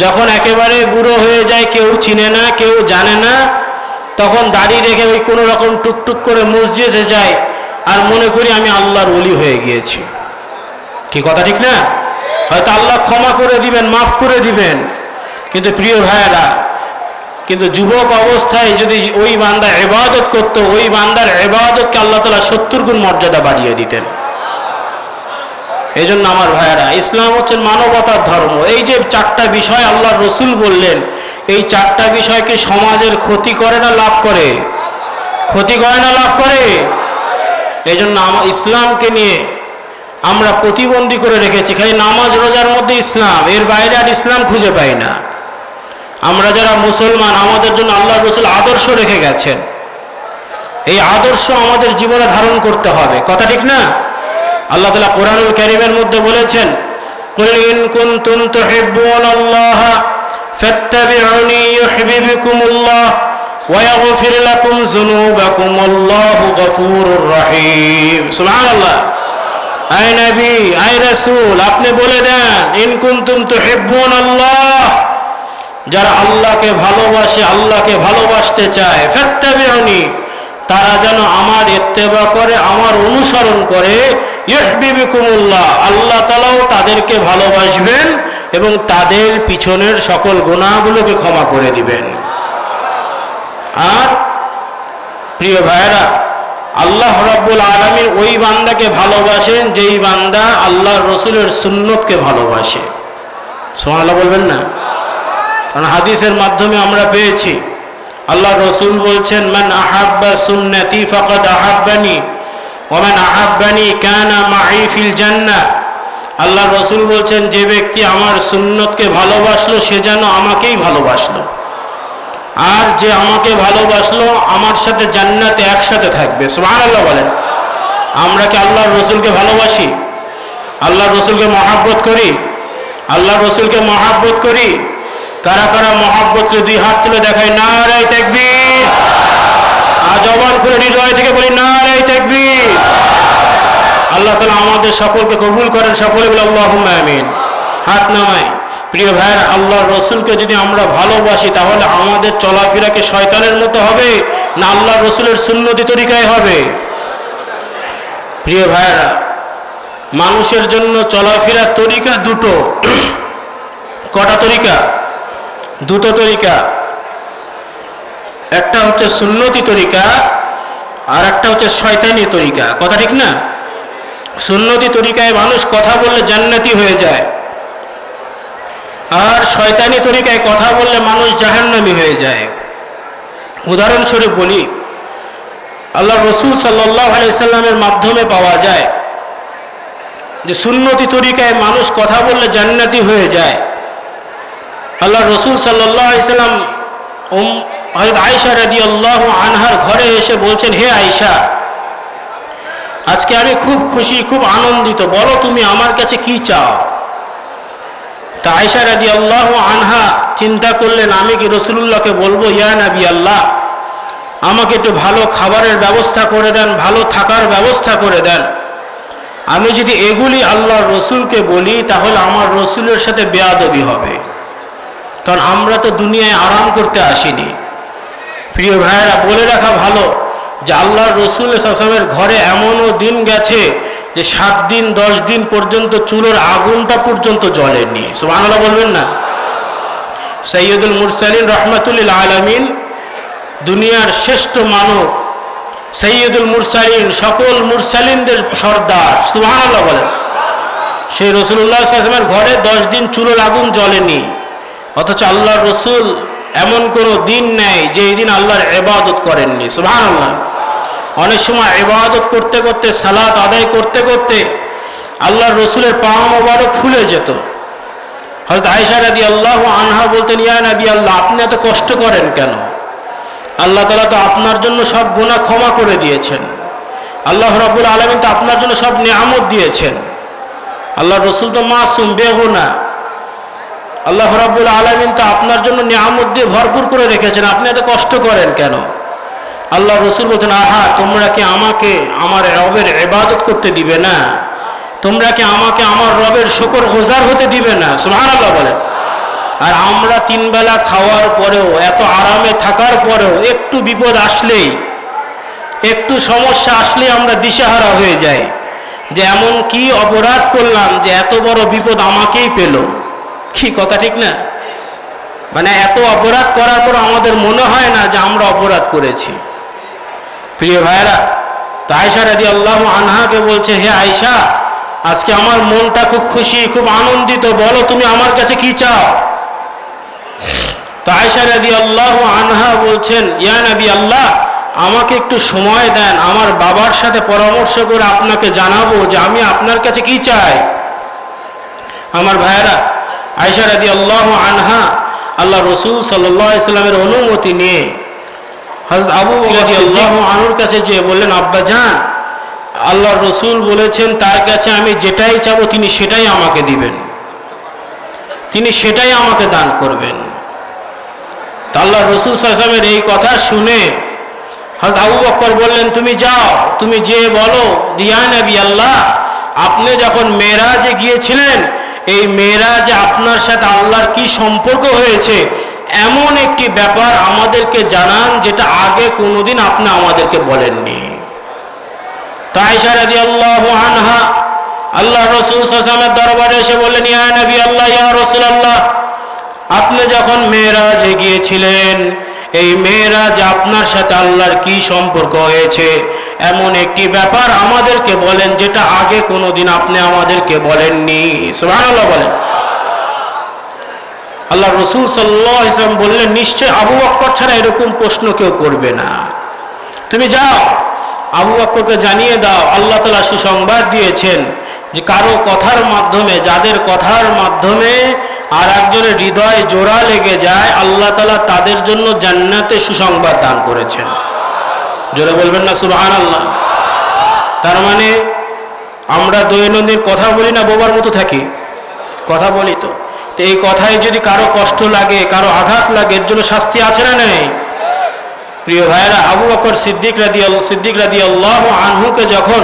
[SPEAKER 2] যখন একেবারে বুড়ো হয়ে যায়, কেউ চিনে না, কেউ জানে না, তখন দাড়ি রেখে ওই কোনো রকম টুকটুক করে মসজিদে যায় আর মনে করি আমি আল্লাহর ওলি হয়ে গিয়েছি। কি কথা ঠিক না? হয়তো আল্লাহ ক্ষমা করে দিবেন, মাফ করে দিবেন, কিন্তু প্রিয় ভাইয়েরা, কিন্তু যুবক অবস্থায় যদি ওই বান্দা ইবাদত করতো, ওই বান্দার ইবাদতকে আল্লাহ তাআলা 70 গুণ মর্যাদা বাড়িয়ে দিতেন। এই জন্য আমার ভাইয়েরা, ইসলাম হচ্ছে মানবতার ধর্ম। এই যে 4টা বিষয় আল্লাহর রসুল বললেন, এই 4টা বিষয় কি সমাজের ক্ষতি করে না লাভ করে? ক্ষতি করে না লাভ করে? এই জন্য ইসলামকে নিয়ে আমরা প্রতিবন্ধী করে রেখেছি। খালি নামাজ রোজার মধ্যে ইসলাম, এর বাইরে আর ইসলাম খুঁজে পাই না। আমরা যারা মুসলমান, আমাদের জন্য আল্লাহর রসুল আদর্শ রেখে গেছেন, এই আদর্শ আমাদের জীবনে ধারণ করতে হবে। কথা ঠিক না? আল্লাহ তাআলা কোরআনুল কারীমের মধ্যে বলেছেন, কুল ইন কুনতুম তুহিব্বুনাল্লাহ ফাত্তাবিউনি ইউহিব্বুকুমুল্লাহ ওয়া ইয়াগফির লাকুম যুনুবাকুম আল্লাহু গফুরুর রহিম। সুবহানাল্লাহ। আয় নবী, আয় রাসূল, আপনি বলে দেন, ইন কুনতুম তুহিব্বুনাল্লাহ, যারা আল্লাহকে ভালোবাসে, আল্লাহকে ভালোবাসতে চায়, ফাত্তাবিউনি, তারা যেন আমার ইত্তেবা করে, আমার অনুসরণ করে, ইউহিব্বুকুমুল্লাহ, আল্লাহ তাআলাও তাদেরকে ভালোবাসবেন এবং তাদের পিছনের সকল গুনাহগুলোকে ক্ষমা করে দিবেন। আর প্রিয় ভাইরা, আল্লাহ রাব্বুল আলামিন ওই বান্দাকে ভালোবাসেন যেই বান্দা আল্লাহর রসুলের সুন্নতকে ভালোবাসে। সুবহানাল্লাহ বলবেন না? কারণ হাদিসের মাধ্যমে আমরা পেয়েছি, আল্লাহ রসুল বলছেন, মান আহাব্বা সুন্নতি ফাকাদ আহাব্বানি ওয়া মান আহাব্বানি কানা মাই ফিল জান্নাহ। আল্লাহ রসুল বলছেন, যে ব্যক্তি আমার সুন্নতকে ভালোবাসলো সে যেন আমাকেই ভালোবাসলো, আর যে আমাকে ভালোবাসলো আমার সাথে জান্নাতে একসাথে থাকবে। সুবহানাল্লাহ বলেন। আমরা কি আল্লাহর রসুলকে ভালোবাসি? আল্লাহর রসুলকে মহাব্বত করি? আল্লাহর রসুলকে মহাব্বত করি? কারা কারা মহাব্বত করে 2 হাত তুলে দেখায় নারে তাকবীর। আর জবান খুলে হৃদয় থেকে বলি নারে তাকবীর। আল্লাহ তাআলা আমাদের সকলকে কবুল করেন, সকলে বলে আল্লাহুম্মা আমিন। হাত নামাই। প্রিয় ভাইয়েরা, আল্লাহর রসুলকে যদি আমরা ভালোবাসি তাহলে আমাদের চলাফেরাকে শয়তানের মতো হবে না আল্লাহর রসুলের সুন্নতি তরিকায় হবে? প্রিয় ভাইয়েরা, মানুষের জন্য চলাফেরার তরিকা দুটো। কটা তরিকা? দুটো তরিকা। একটা হচ্ছে সুন্নতি তরিকা, আর একটা হচ্ছে শয়তানি তরিকা। কথা ঠিক না? সুন্নতি তরিকায় মানুষ কথা বললে জান্নাতি হয়ে যায়, আর শয়তানি তরিকায় কথা বললে মানুষ জাহান্নামী হয়ে যায়। উদাহরণস্বরূপ বলি, আল্লাহ রসুল সাল্লাল্লাহু আলাইহি সাল্লামের মাধ্যমে পাওয়া যায় যে সুন্নতি তরিকায় মানুষ কথা বললে জান্নাতি হয়ে যায়। আল্লাহ রসুল সাল্লাল্লাহু আলাইহি সাল্লাম হযরত আয়েশা রাদিয়াল্লাহু আনহার ঘরে এসে বলছেন, হে আয়েশা, আজকে আমি খুব খুশি, খুব আনন্দিত, বলো তুমি আমার কাছে কি চাও? তা আয়েশা রাদিয়াল্লাহু আনহা চিন্তা করলেন, আমি কি রাসূলুল্লাহকে বলবো, ইয়া নবী আল্লাহ, আমাকে একটু ভালো খাবারের ব্যবস্থা করে দেন, ভালো থাকার ব্যবস্থা করে দেন। আমি যদি এগুলি আল্লাহর রসুলকে বলি তাহলে আমার রসুলের সাথে বেয়াদবি হবে, কারণ আমরা তো দুনিয়ায় আরাম করতে আসিনি। প্রিয় ভাইয়েরা, বলে রাখা ভালো যে আল্লাহর রসুল সাল্লাল্লাহু আলাইহি ওয়াসাল্লামের ঘরে এমনও দিন গেছে যে 7 দিন 10 দিন পর্যন্ত চুলোর আগুনটা পর্যন্ত জ্বলেনি। সুবহানাল্লাহ বলবেন না? সাইয়্যিদুল মুরসালিন রাহমাতুল লিল আলামিন, দুনিয়ার শ্রেষ্ঠ মানব, সাইয়্যিদুল মুরসালিন, সকল মুরসালিনদের সর্দার, সুবহানাল্লাহ বলেন, সেই রাসূলুল্লাহ সাল্লাল্লাহু আলাইহি ওয়াসাল্লামের ঘরে 10 দিন চুলোর আগুন জ্বলেনি। অথচ আল্লাহর রসুল এমন কোনো দিন নেই যে এই দিন আল্লাহর ইবাদত করেননি। সুবহানাল্লাহ। অনেক সময় ইবাদত করতে করতে, সালাত আদায় করতে করতে আল্লাহর রসুলের পা মোবারক ফুলে যেত। হযরত আয়েশা রাদিয়াল্লাহু আনহা বলতেন, ইয়া নবী আল্লাহ, আপনি এত কষ্ট করেন কেন? আল্লাহ তাআলা তো আপনার জন্য সব গুনাহ ক্ষমা করে দিয়েছেন, আল্লাহ রাব্বুল আলামিন তো আপনার জন্য সব নিয়ামত দিয়েছেন, আল্লাহর রসুল তো মাসুম, বেগুনাহ, আল্লাহ রাব্বুল আলামিন তো আপনার জন্য নিয়ামত দিয়ে ভরপুর করে রেখেছেন, আপনি এত কষ্ট করেন কেন? আল্লাহ রসুল বলতেন, আহা, তোমরা কি আমাকে আমার রবের ইবাদত করতে দিবে না? তোমরা কি আমাকে আমার রবের শুকরগুজার হতে দিবে না? সুবহানাল্লাহ বলেন। আর আমরা 3 বেলা খাওয়ার পরেও, এত আরামে থাকার পরেও একটু বিপদ আসলেই, একটু সমস্যা আসলেই আমরা দিশেহারা হয়ে যাই যে এমন কি অপরাধ করলাম যে এত বড় বিপদ আমাকেই পেল। কি কথা ঠিক না? মানে এত অপরাধ করার পর আমাদের মনে হয় না যে আমরা অপরাধ করেছি। প্রিয় ভাইরা, তো আয়েশা রাদিয়াল্লাহু আনহাকে বলছে, হে আয়েশা, আজকে আমার মনটা খুব খুশি, খুব আনন্দিত, বলো তুমি আমার কাছে কি চাও? তো আয়েশা রাদিয়াল্লাহু আনহা বলছেন, ইয়া নবী আল্লাহ, আমাকে একটু সময় দেন, আমার বাবার সাথে পরামর্শ করে আপনাকে জানাবো যে আমি আপনার কাছে কি চাই। আমার ভাইয়েরা, আয়েশা রাদিয়াল্লাহু আনহা আল্লাহ রসুল সাল্লাল্লাহু আলাইহি সাল্লামের অনুমতি নিয়ে হযরত আবু বকর রাদিয়াল্লাহু আনহুর কাছে যেয়ে বললেন, আব্বা জান, আল্লাহ রসুল বলেছেন তার কাছে আমি যেটাই চাবো তিনি সেটাই আমাকে দিবেন, তিনি সেটাই আমাকে দান করবেন। তা আল্লাহ রসুল সাল্লাল্লাহু আলাইহি ওয়াসাল্লামের এই কথা শুনে হযরত আবু বকর বললেন, তুমি যাও, তুমি যে বলো, ইয়া নবী আল্লাহ, আপনি যখন মেরাজে গিয়েছিলেন, এই মেরাজে আপনার সাথে আল্লাহর কি সম্পর্ক হয়েছে এমন একটি ব্যাপার আমাদেরকে জানান, যেটা আগে কোনোদিন আপনি আমাদেরকে বলেননি। তো আয়েশা রাদিয়াল্লাহু আনহা আল্লাহ রাসূল সাল্লাল্লাহু আলাইহি ওয়াসাল্লামের দরবারে এসে বললেন, ইয়া নবী আল্লাহ, ইয়া রাসূলুল্লাহ, আপনি যখন মেরাজে গিয়েছিলেন, এই মেরাজে আপনার সাথে আল্লাহর কি সম্পর্ক হয়েছে এমন একটি ব্যাপার আমাদেরকে বলেন, যেটা আগে কোনোদিন আপনি আমাদেরকে বলেননি। সুবহানাল্লাহ বলেন। আল্লাহ রাসূল সাল্লাল্লাহু আলাইহি ওয়াসাল্লাম বললেন, নিশ্চয় আবু বকর ছাড়া এরকম প্রশ্ন কেউ করবে না, তুমি যাও, আবু বকরকে জানিয়ে দাও, আল্লাহ তাআলা সুসংবাদ দিয়েছেন যে কারো কথার মাধ্যমে, যাদের কথার মাধ্যমে আর একজনের হৃদয়ে জোড়া লেগে যায়, আল্লাহ তাআলা তাদের জন্য জান্নাতে সুসংবাদ দান করেছেন। জোরে বলবেন না সুবহানাল্লাহ। তার মানে আমরা দৈনন্দিন কথা বলি না, বোবার মতো থাকি, কথা বলি তো এই কথায় যদি কারো কষ্ট লাগে, কারো আঘাত লাগে, এর জন্য শাস্তি আছে না নেই? প্রিয় ভাইরা, আবু বকর সিদ্দিক রাদিয়াল্লাহু আনহুকে যখন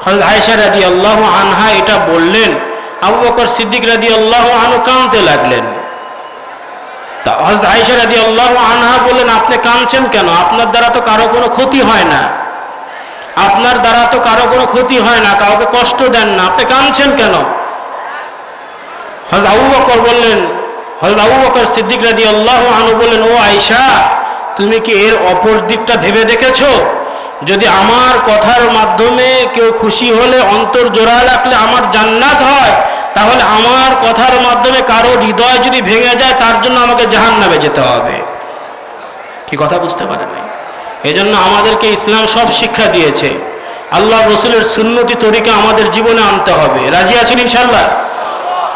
[SPEAKER 2] হযরত আয়েশা রাদিয়াল্লাহু আনহা এটা বললেন, আবু বকর সিদ্দিক রাদিয়াল্লাহু আনহু কাঁদতে লাগলেন। তা হযরত আয়েশা রাদিয়াল্লাহু আনহা বললেন, আপনি কাঁদছেন কেন? আপনার দ্বারা তো কারো কোনো ক্ষতি হয় না, আপনার দ্বারা তো কারো কোনো ক্ষতি হয় না, কাউকে কষ্ট দেন না, আপনি কাঁদছেন কেন? হযরত আবু বকর বললেন, হযরত আবু বকর সিদ্দিক রাদিয়াল্লাহু আনহু বললেন, ও আয়েশা, তুমি কি এর অপর দিকটা ভেবে দেখেছো? যদি আমার কথার মাধ্যমে কেউ খুশি হলে, অন্তর জোড়া লাগলে আমার জান্নাত হয়, তাহলে আমার কথার মাধ্যমে কারো হৃদয় যদি ভেঙে যায়, তার জন্য আমাকে জাহান্নামে যেতে হবে। কি কথা বুঝতে পারেন? এই জন্য আমাদেরকে ইসলাম সব শিক্ষা দিয়েছে, আল্লাহ রসুলের সুন্নতি তরিকা আমাদের জীবনে আনতে হবে। রাজি আছেন ইনশাআল্লাহ?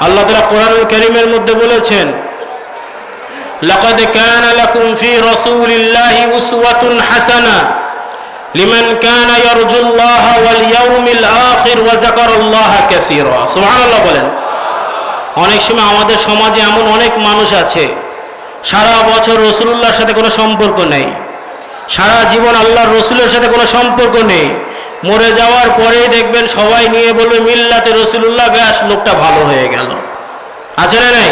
[SPEAKER 2] আল্লাহ তাআলা কোরআনুল কারীমের মধ্যে বলেছেন, লাকাদ কানা লাকুম ফি রাসূলিল্লাহি উসওয়াতুন হাসানা লিমান কানা ইয়ারজুল্লাহা ওয়াল ইয়াউমিল আখির ওয়া যাকারাল্লাহা কাসীরা। সুবহানাল্লাহ বলেন। অনেক সময় আমাদের সমাজে এমন অনেক মানুষ আছে, সারা বছর রাসূলুল্লাহর সাথে কোনো সম্পর্ক নেই, সারা জীবন আল্লাহর রাসূলের সাথে কোনো সম্পর্ক নেই, মরে যাওয়ার পরেই দেখবেন সবাই নিয়ে বলবে মিল্লাতে রাসূলুল্লাহ, ব্যাস লোকটা ভালো হয়ে গেল। আছে না নাই?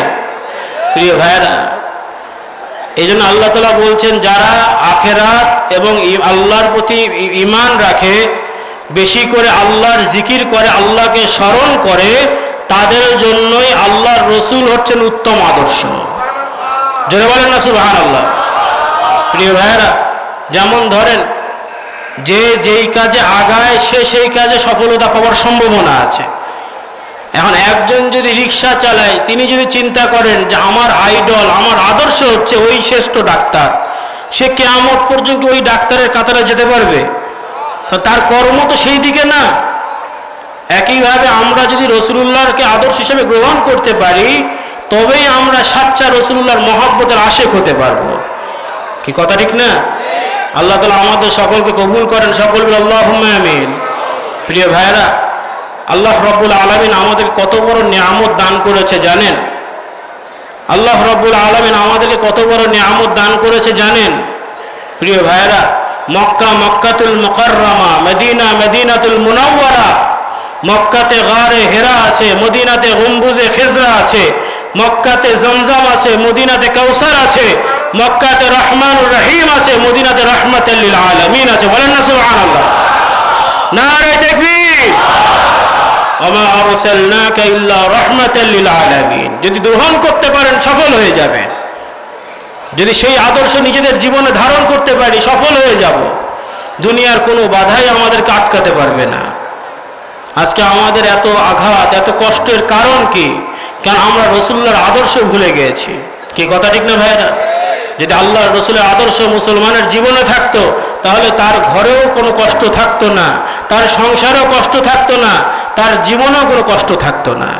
[SPEAKER 2] প্রিয় ভাইরা, এই জন্য আল্লাহ তাআলা বলছেন, যারা আখিরাত এবং আল্লাহর প্রতি ঈমান রাখে, বেশি করে আল্লাহর জিকির করে, আল্লাহকে স্মরণ করে, তাদের জন্যই আল্লাহর রসুল হচ্ছেন উত্তম আদর্শ। জোরে বলেন না সুবহানাল্লাহ। প্রিয় ভাইরা, যেমন ধরেন, যে যেই কাজে আগায় সে সেই কাজে সফলতা পাওয়ার সম্ভাবনা আছে। এখন একজন যদি রিক্সা চালায়, তিনি যদি চিন্তা করেন যে আমার আইডল, আমার আদর্শ হচ্ছে ওই শ্রেষ্ঠ ডাক্তার, সে কিয়ামত পর্যন্ত ওই ডাক্তারের কাতারে যেতে পারবে? তো তার কর্ম তো সেই দিকে না। একইভাবে আমরা যদি রাসূলুল্লাহকে আদর্শ হিসেবে গ্রহণ করতে পারি, তবেই আমরা সাচ্চা রাসূলুল্লাহর মহব্বতের আশিক হতে পারবো। কি কথা ঠিক না? আল্লাহ তাআলা আমাদের সকলকে কবুল করেন, সকল বলি আল্লাহুম্মা আমিন। প্রিয় ভাইরা, আল্লাহ রাব্বুল আলামিন আমাদের কত বড় নিয়ামত দান করেছে জানেন? আল্লাহ রাব্বুল আলামিন আমাদেরকে কত বড় নিয়ামত দান করেছে জানেন? প্রিয় ভাইরা, মক্কা মক্কাতুল মুকাররমা, মদিনা মদিনাতুল মুনাওয়ারা, মক্কাতে গারে হেরা আছে, মদিনাতে গম্বুজে খেজরা আছে, মক্কাতে জমজম আছে, মদিনাতে কাউসার আছে, মক্কাতে রহমানুর রহিম আছে, মদিনাতে রাহমাতাল লিল আলামিন আছে। বলেন না সুবহানাল্লাহ। নারে তাকবীর। ওমা আরসালনাকা ইল্লা রাহমাতাল লিল আলামিন। যদি গ্রহণ করতে পারেন সফল হয়ে যাবেন। যদি সেই আদর্শ নিজেদের জীবনে ধারণ করতে পারি সফল হয়ে যাব। দুনিয়ার কোনো বাধাই আমাদেরকে আটকাতে পারবে না। আজকে আমাদের এত আঘাত, এত কষ্টের কারণ কি? কারণ আমরা রসুল্লাহর আদর্শ ভুলে গিয়েছি। কি কথা ঠিক না ভাইরা? যদি আল্লাহ রসুলের আদর্শ মুসলমানের জীবনে থাকতো তাহলে তার ঘরেও কোনো কষ্ট থাকতো না, তার সংসারেও কষ্ট থাকতো না, তার জীবনেও কোনো কষ্ট থাকতো না,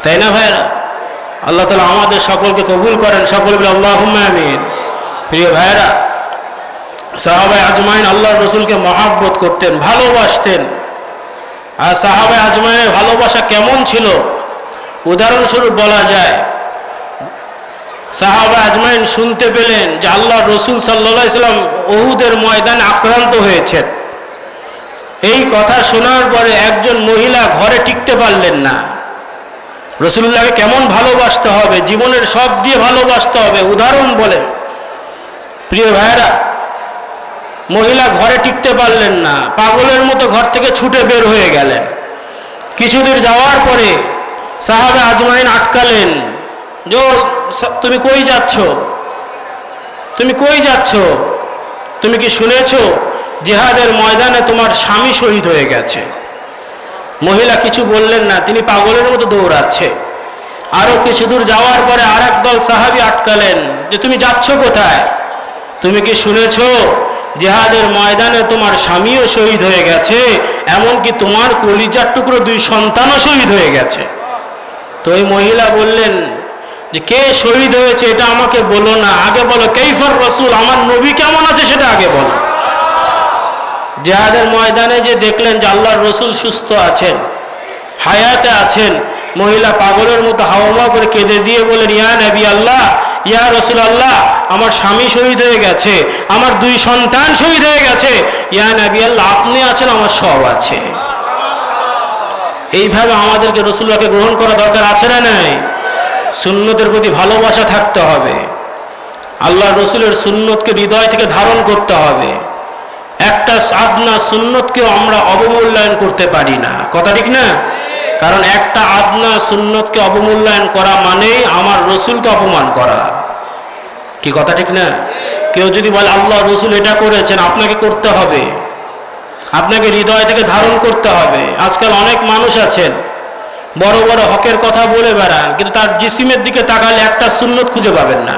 [SPEAKER 2] তাই না ভাইরা? আল্লাহ তাআলা আমাদের সকলকে কবুল করেন, সকলে বলে আল্লাহুম্মা আমিন। প্রিয় ভাইরা, সাহাবায়ে আজমাইন আল্লাহর রসুলকে মহাব্বত করতেন, ভালোবাসতেন। আর সাহাবায়ে আজমাইনের ভালোবাসা কেমন ছিল? উদাহরণস্বরূপ বলা যায়, সাহাবা আজমাইন শুনতে পেলেন যে আল্লাহ রসুল সাল্লাল্লাহু আলাইহি সাল্লাম উহুদের ময়দানে আক্রান্ত হয়েছেন। এই কথা শোনার পরে একজন মহিলা ঘরে টিকতে পারলেন না। রসুলুল্লাহকে কেমন ভালোবাসতে হবে, জীবনের সব দিয়ে ভালোবাসতে হবে, উদাহরণ বলে। প্রিয় ভাইরা, মহিলা ঘরে টিকতে পারলেন না, পাগলের মতো ঘর থেকে ছুটে বের হয়ে গেলেন। কিছুদূর যাওয়ার পরে সাহাবা আজমাইন আটকালেন, যে তুমি কই যাচ্ছ, তুমি কই যাচ্ছ? তুমি কি শুনেছো জিহাদের ময়দানে তোমার স্বামী শহীদ হয়ে গেছে? মহিলা কিছু বললেন না, তিনি পাগলের মতো দৌড়াচ্ছে। আরো কিছু দূর যাওয়ার পরে আর একদল সাহাবী আটকালেন, যে তুমি যাচ্ছ কোথায়? তুমি কি শুনেছো জিহাদের ময়দানে তোমার স্বামীও শহীদ হয়ে গেছে, এমনকি তোমার কলিজার টুকরো 2 সন্তানও শহীদ হয়ে গেছে? তো এই মহিলা বললেন যে কে শহীদ হয়েছে এটা আমাকে বলো না, আগে বলো কাইফার রাসূল, আমার নবী কেমন আছে সেটা আগে বলো। জিহাদের ময়দানে যে দেখলেন যে আল্লাহর রসুল সুস্থ আছেন, হায়াতে আছেন, মহিলা পাগলের মতো হাওয়া করে কেঁদে দিয়ে বলেন, ইয়া নবী আল্লাহ, ইয়া রাসূল আল্লাহ, আমার স্বামী শহীদ হয়ে গেছে, আমার 2 সন্তান শহীদ হয়ে গেছে, ইয়া নবী আল্লাহ, আপনি আছেন, আমার সব আছে। এইভাবে আমাদেরকে রাসূলুল্লাহকে গ্রহণ করা দরকার আছে না নাই? সুন্নতের প্রতি ভালোবাসা থাকতে হবে, আল্লাহ রসুলের সুন্নতকে হৃদয় থেকে ধারণ করতে হবে। একটা আদনা সুন্নতকেও আমরা অবমূল্যায়ন করতে পারি না, কথা ঠিক না? কারণ একটা আদনা সুন্নতকে অবমূল্যায়ন করা মানেই আমার রসুলকে অপমান করা। কি কথা ঠিক না? কেউ যদি বলে আল্লাহ রসুল এটা করেছেন, আপনাকে করতে হবে, আপনাকে হৃদয় থেকে ধারণ করতে হবে। আজকাল অনেক মানুষ আছেন বড় বড় হকের কথা বলে বেড়ান, কিন্তু তার জিসিমের দিকে তাকালে একটা সুন্নত খুঁজে পাবেন না।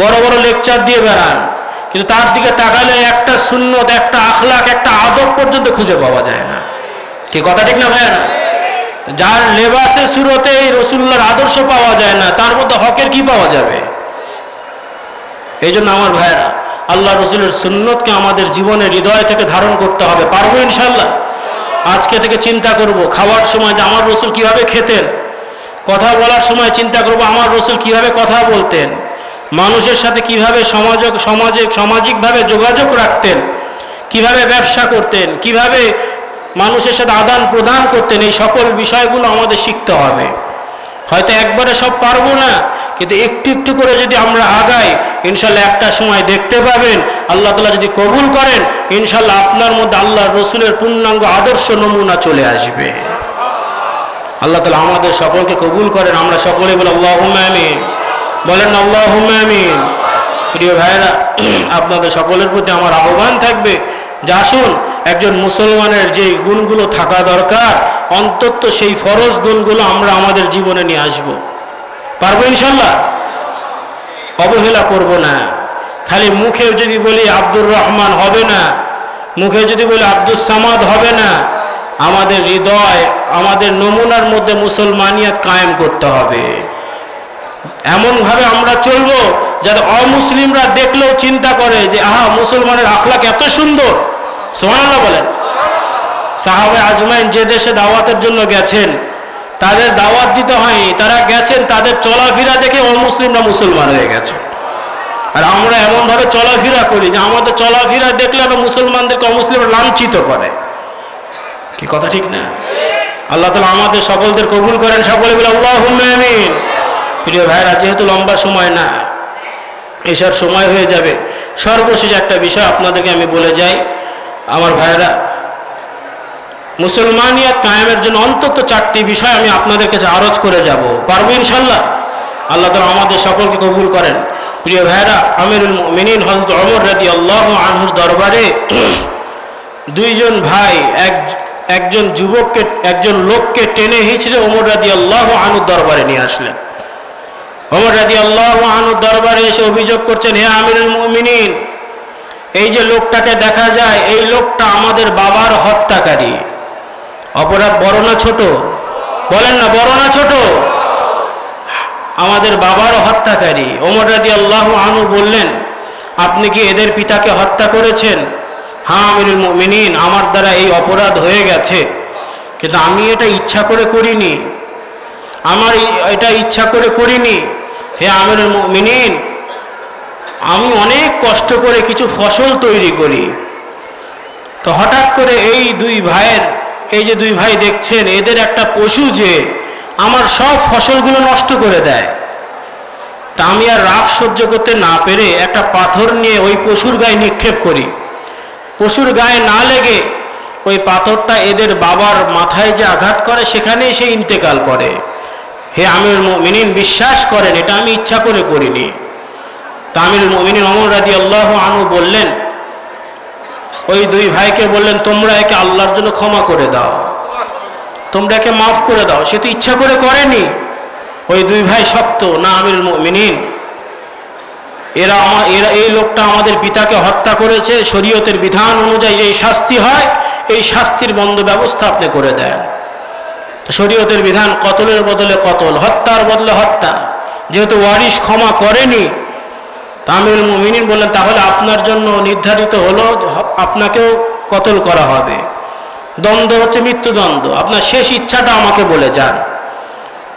[SPEAKER 2] বড় বড় লেকচার দিয়ে বেড়ান, কিন্তু তার দিকে তাকালে একটা সুন্নত, একটা আখলাক, একটা আদব পর্যন্ত খুঁজে পাওয়া যায় না। কি কথা ঠিক না ভাইয়া? যার লেবাসে সুরতে রাসূলুল্লাহর আদর্শ পাওয়া যায় না, তার মধ্যে হকের কি পাওয়া যাবে? এই জন্য আমার ভাইয়েরা, আল্লাহ রসুলের সুন্নতকে আমাদের জীবনে হৃদয় থেকে ধারণ করতে হবে। পারবো ইনশাল্লাহ? আজকে থেকে চিন্তা করব, খাওয়ার সময় যে আমার রসুল কিভাবে খেতেন, কথা বলার সময় চিন্তা করব আমার রসুল কিভাবে কথা বলতেন, মানুষের সাথে কিভাবে সামাজিকভাবে যোগাযোগ রাখতেন, কিভাবে ব্যবসা করতেন, কিভাবে মানুষের সাথে আদান প্রদান করতেন। এই সকল বিষয়গুলো আমাদের শিখতে হবে। হয়তো একবারে সব পারবো না, কিন্তু একটু একটু করে যদি আমরা আগাই, ইনশাল্লাহ একটা সময় দেখতে পাবেন, আল্লাহ তাআলা যদি কবুল করেন, ইনশাল্লাহ আপনার মধ্যে আল্লাহর রসুলের পূর্ণাঙ্গ আদর্শ নমুনা চলে আসবে। আল্লাহ তাআলা আমাদের সকলকে কবুল করেন। আমরা সকলে বলি আল্লাহুম্মা আমিন, বলেন আল্লাহুম্মা আমিন। প্রিয় ভাইরা, আপনাদের সকলের প্রতি আমার আহ্বান থাকবে যে আসুন একজন মুসলমানের যে গুণগুলো থাকা দরকার, অন্তত সেই ফরজ গুণগুলো আমরা আমাদের জীবনে নিয়ে আসব। পারবো ইনশাল্লাহ? অবহেলা করব না। খালি মুখে যদি বলি আব্দুর রহমান হবে না, মুখে যদি বলি আব্দুস সামাদ হবে না, আমাদের হৃদয়, আমাদের নমুনার মধ্যে মুসলমানিয়াত কায়েম করতে হবে। এমনভাবে আমরা চলবো যাতে অমুসলিমরা দেখলেও চিন্তা করে যে আহা, মুসলমানের আখলাক এত সুন্দর। সুবহানাল্লাহ বলেন। সাহাবে আজমাইন যে দেশে দাওয়াতের জন্য গেছেন, তাদের দাওয়াত দিতে হয়নি, তারা গেছেন, তাদের চলাফেরা দেখে অমুসলিমরা মুসলমান হয়ে গেছে। আর আমরা এমনভাবে চলাফেরা করি যে আমাদের চলাফেরা দেখলে আমরা মুসলমানদেরকে অমুসলিমরা লাঞ্ছিত করে। কি কথা ঠিক না? আল্লাহ তাআলা আমাদের সকলদের কবুল করেন। সকলে বলে আল্লাহুম্মা আমিন। প্রিয় ভাইরা, যেহেতু লম্বা সময় না, এসার সময় হয়ে যাবে, সর্বশেষ একটা বিষয় আপনাদেরকে আমি বলে যাই। আমার ভাইরা, মুসলমানিয়াত কায়েমের জন্য অন্তত 4টি বিষয় আমি আপনাদের কাছে আরজ করে যাব। পারবো ইনশাল্লাহ? আল্লাহ তাআলা আমাদের সকলকে কবুল করেন। প্রিয় ভাইরা, আমিরুল মুমিনিন হযরত ওমর রাদিয়াল্লাহু আনহুর দরবারে দুইজন ভাই একজন যুবককে একজন লোককে টেনে হিঁচড়ে ওমর রাদিয়াল্লাহু আনহুর দরবারে নিয়ে আসলেন। ওমর রাদিয়াল্লাহু আনহুর দরবারে এসে অভিযোগ করছেন, হে আমিরুল মুমিনিন, এই যে লোকটাকে দেখা যায়, এই লোকটা আমাদের বাবার হত্যাকারী। অপরাধ বড় না ছোট? বলেন না, বড় না ছোট? আমাদের বাবার হত্যাকারী। ওমর রাদিয়াল্লাহু আনহু বললেন, আপনি কি এদের পিতাকে হত্যা করেছেন? হ্যাঁ আমিরুল মুমিনিন, আমার দ্বারা এই অপরাধ হয়ে গেছে, কিন্তু আমি এটা ইচ্ছা করে করিনি, এটা ইচ্ছা করে করিনি। হে আমিরুল মুমিনিন, আমি অনেক কষ্ট করে কিছু ফসল তৈরি করি, তো হঠাৎ করে এই যে দুই ভাই দেখছেন, এদের একটা পশু যে আমার সব ফসলগুলো নষ্ট করে দেয়। তা আমি আর রাগ সহ্য করতে না পেরে একটা পাথর নিয়ে ওই পশুর গায়ে নিক্ষেপ করি। পশুর গায়ে না লেগে ওই পাথরটা এদের বাবার মাথায় যে আঘাত করে, সেখানেই সে ইন্তেকাল করে। হে আমিরুল মুমিনিন, বিশ্বাস করেন এটা আমি ইচ্ছা করে করিনি। তা আমিরুল মুমিনিন ওমর রাদিয়াল্লাহু আনহু বললেন, ওই দুই ভাইকে বললেন, তোমরা একে আল্লাহর জন্য ক্ষমা করে দাও, তোমরা একে মাফ করে দাও, সে তো ইচ্ছা করে করেনি। ওই দুই ভাই শক্ত, না আমিরুল মুমিনিন, এই লোকটা আমাদের পিতাকে হত্যা করেছে, শরীয়তের বিধান অনুযায়ী এই শাস্তি হয়, এই শাস্তির বন্দোবস্ত আপনি করে দেন। শরীয়তের বিধান কতলের বদলে কতল, হত্যার বদলে হত্যা। যেহেতু ওয়ারিশ ক্ষমা করেনি, আমিরুল মুমিনিন বললেন, তাহলে আপনার জন্য নির্ধারিত হলো আপনাকেও কতল করা হবে, দ্বন্দ্ব হচ্ছে মৃত্যুদণ্ড, আপনার শেষ ইচ্ছাটা আমাকে বলে যান।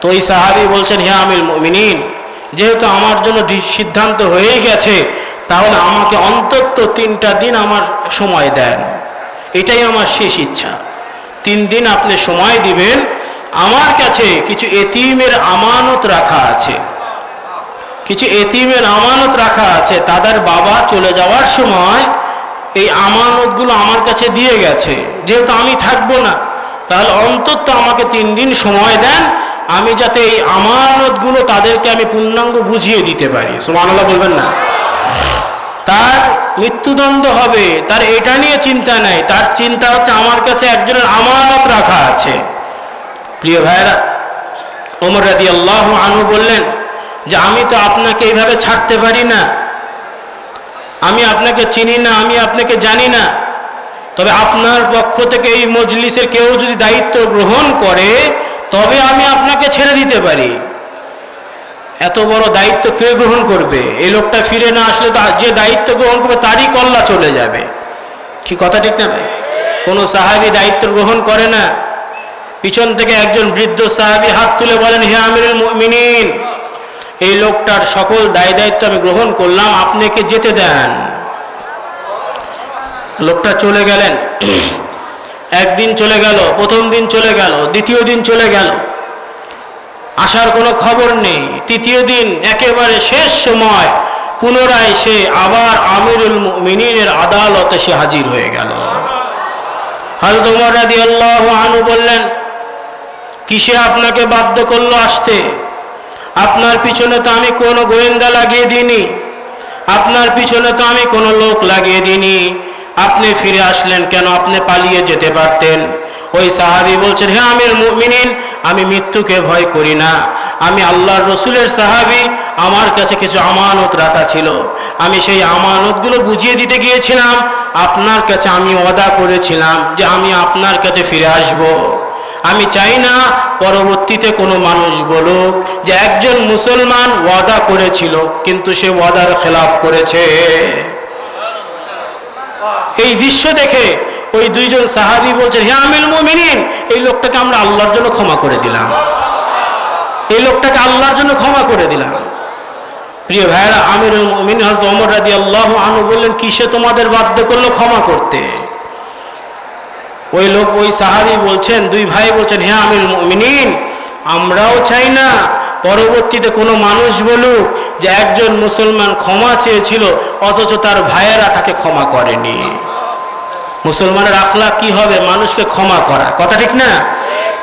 [SPEAKER 2] তো এই সাহাবী বলছেন, হে আমিরুল মুমিনিন, যেহেতু আমার জন্য সিদ্ধান্ত হয়ে গেছে, তাহলে আমাকে অন্তত 3টা দিন আমার সময় দেন, এটাই আমার শেষ ইচ্ছা। 3 দিন আপনি সময় দিবেন, আমার কাছে কিছু এতিমের আমানত রাখা আছে, কিছু এতিমের আমানত রাখা আছে, তাদের বাবা চলে যাওয়ার সময় এই আমানতগুলো আমার কাছে দিয়ে গেছে, যেহেতু আমি থাকবো না, তাহলে অন্তত আমাকে 3 দিন সময় দেন, আমি যাতে এই আমানতগুলো তাদেরকে আমি পূর্ণাঙ্গ বুঝিয়ে দিতে পারি। সুবহানাল্লাহ বলবেন না? তার মৃত্যুদণ্ড হবে, তার এটা নিয়ে চিন্তা নাই, তার চিন্তা হচ্ছে আমার কাছে একজনের আমানত রাখা আছে। প্রিয় ভাইরা, ওমর রাদিয়াল্লাহু আনহু বললেন যে আমি তো আপনাকে এইভাবে ছাড়তে পারি না, আমি আপনাকে চিনি না, আমি আপনাকে জানি না, তবে আপনার পক্ষ থেকে এই মজলিসের কেউ যদি দায়িত্ব গ্রহণ করে তবে আমি আপনাকে ছেড়ে দিতে পারি। এত বড় দায়িত্ব কে গ্রহণ করবে? এই লোকটা ফিরে না আসলে তো যে দায়িত্ব গ্রহণ করবে তারই কল্লা চলে যাবে। কি কথা ঠিক না ভাই? কোনো সাহাবী দায়িত্ব গ্রহণ করে না। পিছন থেকে একজন বৃদ্ধ সাহাবী হাত তুলে বলেন, হে আমিরুল মুমিনিন, এই লোকটার সকল দায়িত্ব আমি গ্রহণ করলাম, আপনাকে যেতে দেন। লোকটা চলে গেলেন। একদিন চলে গেল, প্রথম দিন চলে গেল, দ্বিতীয় দিন চলে গেল, আসার কোনো খবর নেই। তৃতীয় দিন একেবারে শেষ সময় পুনরায় সে আবার আমিরুল মুমিনিনের আদালতে সে হাজির হয়ে গেল। হযরত ওমর রাদিয়াল্লাহু আনহু বললেন, কিসে আপনাকে বাধ্য করলো আসতে? আপনার পিছনে তো আমি কোনো গোয়েন্দা লাগিয়ে দিইনি, আপনার পিছনে তো আমি কোনো লোক লাগিয়ে দিইনি, আপনি ফিরে আসলেন কেন? আপনি পালিয়ে যেতে পারতেন। ওই সাহাবী বলছেন, হে আমিরুল মুমিনিন, আমি মৃত্যুকে ভয় করি না, আমি আল্লাহর রসুলের সাহাবী, আমার কাছে কিছু আমানত রাখা ছিল, আমি সেই আমানতগুলো বুঝিয়ে দিতে গিয়েছিলাম, আপনার কাছে আমি ওয়াদা করেছিলাম যে আমি আপনার কাছে ফিরে আসব। আমি চাই না পরবর্তীতে কোনো মানুষ বলুক যে একজন মুসলমান ওয়াদা করেছিল কিন্তু সে ওয়াদার খেলাফ করেছে। এই দৃশ্য দেখে ওই দুইজন সাহাবী বলছেন, হে আমিরুল মুমিনিন, এই লোকটাকে আমরা আল্লাহর জন্য ক্ষমা করে দিলাম, এই লোকটাকে আল্লাহর জন্য ক্ষমা করে দিলাম। প্রিয় ভাইরা, আমিরুল মুমিনিন হযরত ওমর রাদিয়াল্লাহু আনহু বললেন, কিসে তোমাদের বাধ্য করলো ক্ষমা করতে? ওই সাহাবী বলছেন, দুই ভাই বলছেন, হে আমিরুল মুমিনিন, আমরাও চাই না পরবর্তীতে কোনো মানুষ বলুক যে একজন মুসলমান ক্ষমা চেয়েছিল অথচ তার ভাইয়েরা তাকে ক্ষমা করেনি। মুসলমানের আখলাক কি হবে? মানুষকে ক্ষমা করা, কথা ঠিক না?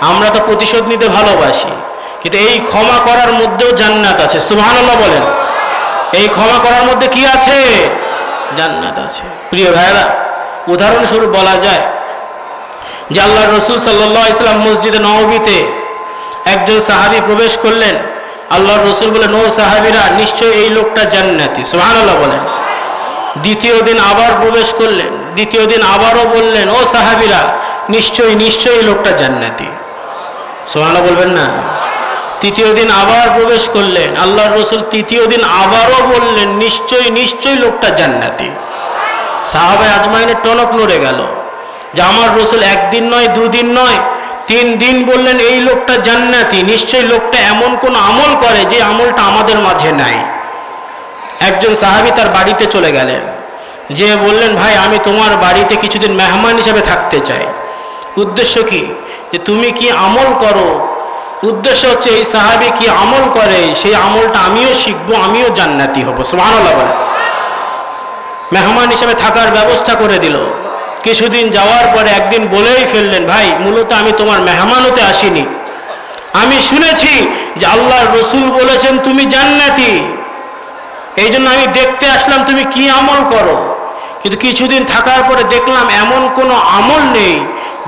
[SPEAKER 2] আমরা তো প্রতিশোধ নিতে ভালোবাসি, কিন্তু এই ক্ষমা করার মধ্যেও জান্নাত আছে। সুবহানাল্লাহ বলেন। এই ক্ষমা করার মধ্যে কি আছে? জান্নাত আছে। প্রিয় ভাইরা, উদাহরণস্বরূপ বলা যায় যে আল্লাহর রাসূল সাল্লাল্লাহু আলাইহি ওয়াসাল্লাম মসজিদে নববীতে একজন সাহাবী প্রবেশ করলেন। আল্লাহর রাসূল বলেন, ও সাহাবীরা, নিশ্চয় এই লোকটা জান্নাতি। সুবহানাল্লাহ বলেন। দ্বিতীয় দিন আবার প্রবেশ করলেন। দ্বিতীয় দিন আবারও বললেন, ও সাহাবীরা, নিশ্চয়ই এই লোকটা জান্নাতি। সুবহানাল্লাহ বলবেন না? তৃতীয় দিন আবার প্রবেশ করলেন। আল্লাহর রাসূল তৃতীয় দিন আবারও বললেন, নিশ্চয়ই লোকটা জান্নাতি। সাহাবায়ে আজমাইনের টনক নড়ে গেল যে আমার রাসূল একদিন নয়, দুদিন নয়, 3 দিন বললেন এই লোকটা জান্নাতি। নিশ্চয়ই লোকটা এমন কোন আমল করে যে আমলটা আমাদের মাঝে নাই। একজন সাহাবী তার বাড়িতে চলে গেলেন, যে বললেন, ভাই আমি তোমার বাড়িতে কিছুদিন মেহমান হিসেবে থাকতে চাই। উদ্দেশ্য কি? যে তুমি কি আমল করো। উদ্দেশ্য হচ্ছে এই সাহাবী কি আমল করে সেই আমলটা আমিও শিখবো, আমিও জান্নাতি হব। সুবহানাল্লাহ বলেন। মেহমান হিসেবে থাকার ব্যবস্থা করে দিল। কিছুদিন যাওয়ার পরে একদিন বলেই ফেললেন, ভাই মূলত আমি তোমার মেহমান হতে আসিনি, আমি শুনেছি যে আল্লাহর রাসূল বলেছেন তুমি জান্নাতি, এই জন্য আমি দেখতে আসলাম তুমি কি আমল করো। কিন্তু কিছুদিন থাকার পরে দেখলাম এমন কোনো আমল নেই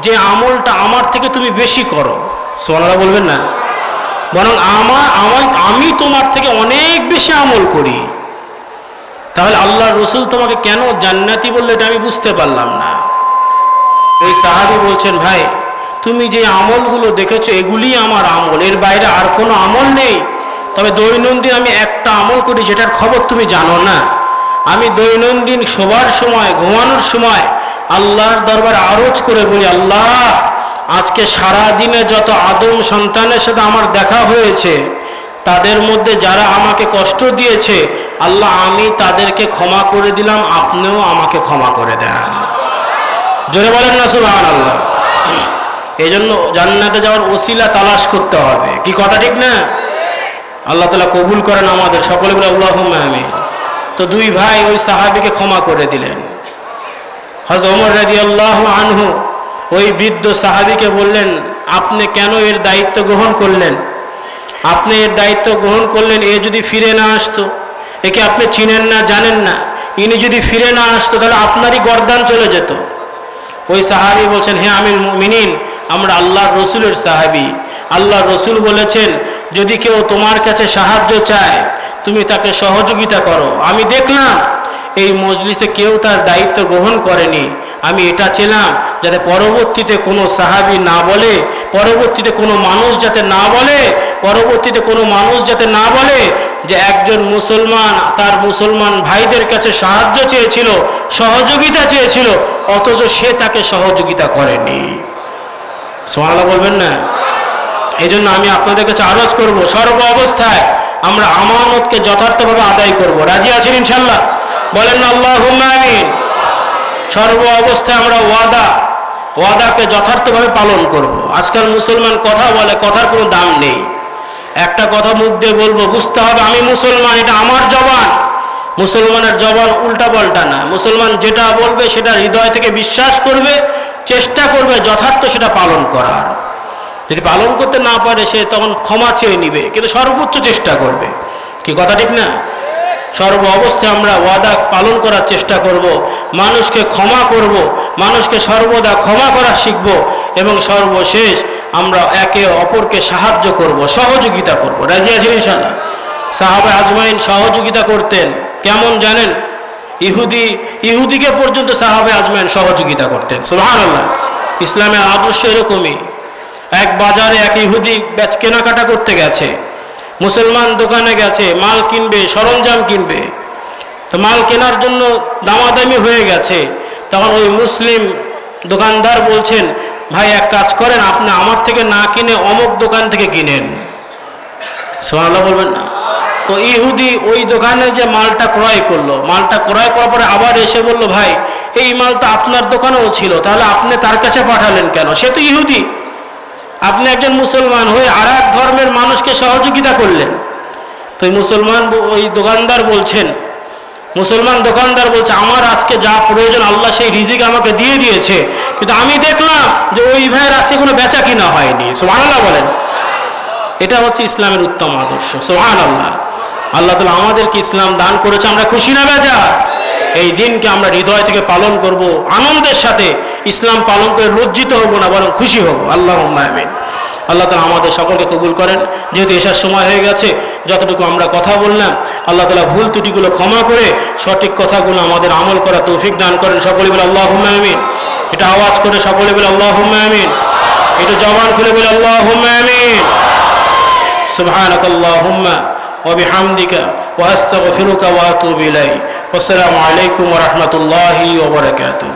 [SPEAKER 2] যে আমলটা আমার থেকে তুমি বেশি করো। সুবহানাল্লাহ বলবেন না? বরং আমি তোমার থেকে অনেক বেশি আমল করি। তাহলে আল্লাহর রাসূল তোমাকে কেন জান্নাতি বললে এটা আমি বুঝতে পারলাম না। ওই সাহাবী বলছেন, ভাই তুমি যে আমলগুলো দেখেছো এগুলি আমার আমল, এর বাইরে আর কোনো আমল নেই। তবে দৈনন্দিন আমি একটা আমল করি যেটার খবর তুমি জানো না। আমি দৈনন্দিন শোবার সময়, ঘুমানোর সময় আল্লাহর দরবারে আরজ করে বলি, আল্লাহ আজকে সারা দিনে যত আদম সন্তানের সাথে আমার দেখা হয়েছে তাদের মধ্যে যারা আমাকে কষ্ট দিয়েছে, আল্লাহ আমি তাদেরকে ক্ষমা করে দিলাম, আপনিও আমাকে ক্ষমা করে দেন। জোরে বলেন না সুবহানাল্লাহ। এই জন্য জান্নাতে যাওয়ার ওসিলা তালাশ করতে হবে। কি কথা ঠিক না? আল্লাহ তাআলা কবুল করেন আমাদের সকলে বলে আল্লাহুম্মা আমিন। তো দুই ভাই ওই সাহাবীকে ক্ষমা করে দিলেন। হযরত ওমর রাদিয়াল্লাহু আনহু ওই বৃদ্ধ সাহাবীকে বললেন, আপনি কেন এর দায়িত্ব গ্রহণ করলেন? আপনি এর দায়িত্ব গ্রহণ করলেন, এ যদি ফিরে না আসতো, একে আপনি চিনেন না, জানেন না, ইনি যদি ফিরে না আসতো তাহলে আপনারই গর্দান চলে যেত। ওই সাহাবী বলছেন, হে আমিরুল মুমিনিন, আমরা আল্লাহর রাসূলের সাহাবী। আল্লাহর রাসূল বলেছেন, যদি কেউ তোমার কাছে সাহায্য চায় তুমি তাকে সহযোগিতা করো। আমি দেখলাম এই মজলিসে কেউ তার দায়িত্ব গ্রহণ করেনি। আমি এটা ছিলাম যাতে পরবর্তীতে কোনো সাহাবী না বলে, পরবর্তীতে কোনো মানুষ যাতে না বলে, পরবর্তীতে কোনো মানুষ যাতে না বলে যে একজন মুসলমান তার মুসলমান ভাইদের কাছে সাহায্য চেয়েছিল, সহযোগিতা চেয়েছিল, অথচ সে তাকে সহযোগিতা করেনি। সুবহানাল্লাহ বলবেন না? এই জন্য আমি আপনাদের কাছে আরজ করব, সর্ব অবস্থায় আমরা আমানতকে যথার্থভাবে আদায় করব। রাজি আছেন ইনশাআল্লাহ? বলেন না আল্লাহুম্মা আমিন। সর্ব অবস্থায় আমরা ওয়াদাকে যথার্থভাবে পালন করব। আজকাল মুসলমান কথা বলে, কথার কোনো দাম নেই। একটা কথা মুখ দিয়ে বলবো, বুঝতে হবে আমি মুসলমান, এটা আমার জবান। মুসলমানের জবান উল্টা পাল্টা না। মুসলমান যেটা বলবে সেটা হৃদয় থেকে বিশ্বাস করবে, চেষ্টা করবে যথার্থ সেটা পালন করার। যদি পালন করতে না পারে সে তখন ক্ষমা চেয়ে নিবে, কিন্তু সর্বোচ্চ চেষ্টা করবে। কি কথা ঠিক না? সর্ব অবস্থায় আমরা ওয়াদা পালন করার চেষ্টা করব, মানুষকে ক্ষমা করব, মানুষকে সর্বদা ক্ষমা করা শিখব, এবং সর্বশেষ আমরা একে অপরকে সাহায্য করব, সহযোগিতা করব। রাজি আছেন ইনশাআল্লাহ? সাহাবা আজমাইন সহযোগিতা করতেন। কেমন জানেন? ইহুদিকে পর্যন্ত সাহাবা আজমাইন সহযোগিতা করতেন। সুবহানাল্লাহ। ইসলামের আদর্শ এরকমই। এক বাজারে এক ইহুদি কেনাকাটা করতে গেছে, মুসলমান দোকানে গেছে, মাল কিনবে, সরঞ্জাম কিনবে। তো মাল কেনার জন্য দামাদামি হয়ে গেছে। তখন ওই মুসলিম দোকানদার বলছেন, ভাই এক কাজ করেন, আপনি আমার থেকে না কিনে অমুক দোকান থেকে কিনেন। সুবহানাল্লাহ বলবেন না? তো ইহুদি ওই দোকানে যে মালটা ক্রয় করলো, মালটা ক্রয় করার পরে আবার এসে বলল, ভাই এই মাল তো আপনার দোকানেও ছিল, তাহলে আপনি তার কাছে পাঠালেন কেন? সে তো ইহুদি। আপনি একজন মুসলমান হয়ে আর এক ধর্মের মানুষকে সহযোগিতা করলেন। তো ওই দোকানদার বলছেন, মুসলমান দোকানদার বলছে, আমার আজকে যা প্রয়োজন আল্লাহ সেই রিজিক আমাকে দিয়ে দিয়েছে, কিন্তু আমি দেখলাম যে ওই ভাইয়ের আজকে কোনো বেচা কিনা হয়নি। সুবহানাল্লাহ বলেন। এটা হচ্ছে ইসলামের উত্তম আদর্শ। সুবহানাল্লাহ। আল্লাহ তাআলা আমাদেরকে ইসলাম দান করেছে, আমরা খুশি না বেজার? এই দিনকে আমরা হৃদয় থেকে পালন করব, আনন্দের সাথে ইসলাম পালন করে লজ্জিত হব না, বরং খুশি হব। আল্লাহুম্মা আমিন। আল্লাহ তাআলা আমাদের সকলকে কবুল করেন। যেহেতু এসার সময় হয়ে গেছে, যতটুকু আমরা কথা বললাম, আল্লাহ তাআলা ভুল ত্রুটিগুলো ক্ষমা করে সঠিক কথাগুলো আমাদের আমল করা তৌফিক দান করেন। সকলে বলে আল্লাহুম্মা আমিন। এটা আওয়াজ করে সকলে বলে আল্লাহুম্মা আমিন। এটা জবান খুলে বলে আল্লাহুম্মা আমিন। সুবহানাকাল্লাহুম্মা ওয়া বিহামদিকা ওয়া আস্তাগফিরুকা ওয়া আতুবু ইলাইক। আসসালামু আলাইকুম ওয়া রাহমাতুল্লাহি ওয়া বারাকাতুহু।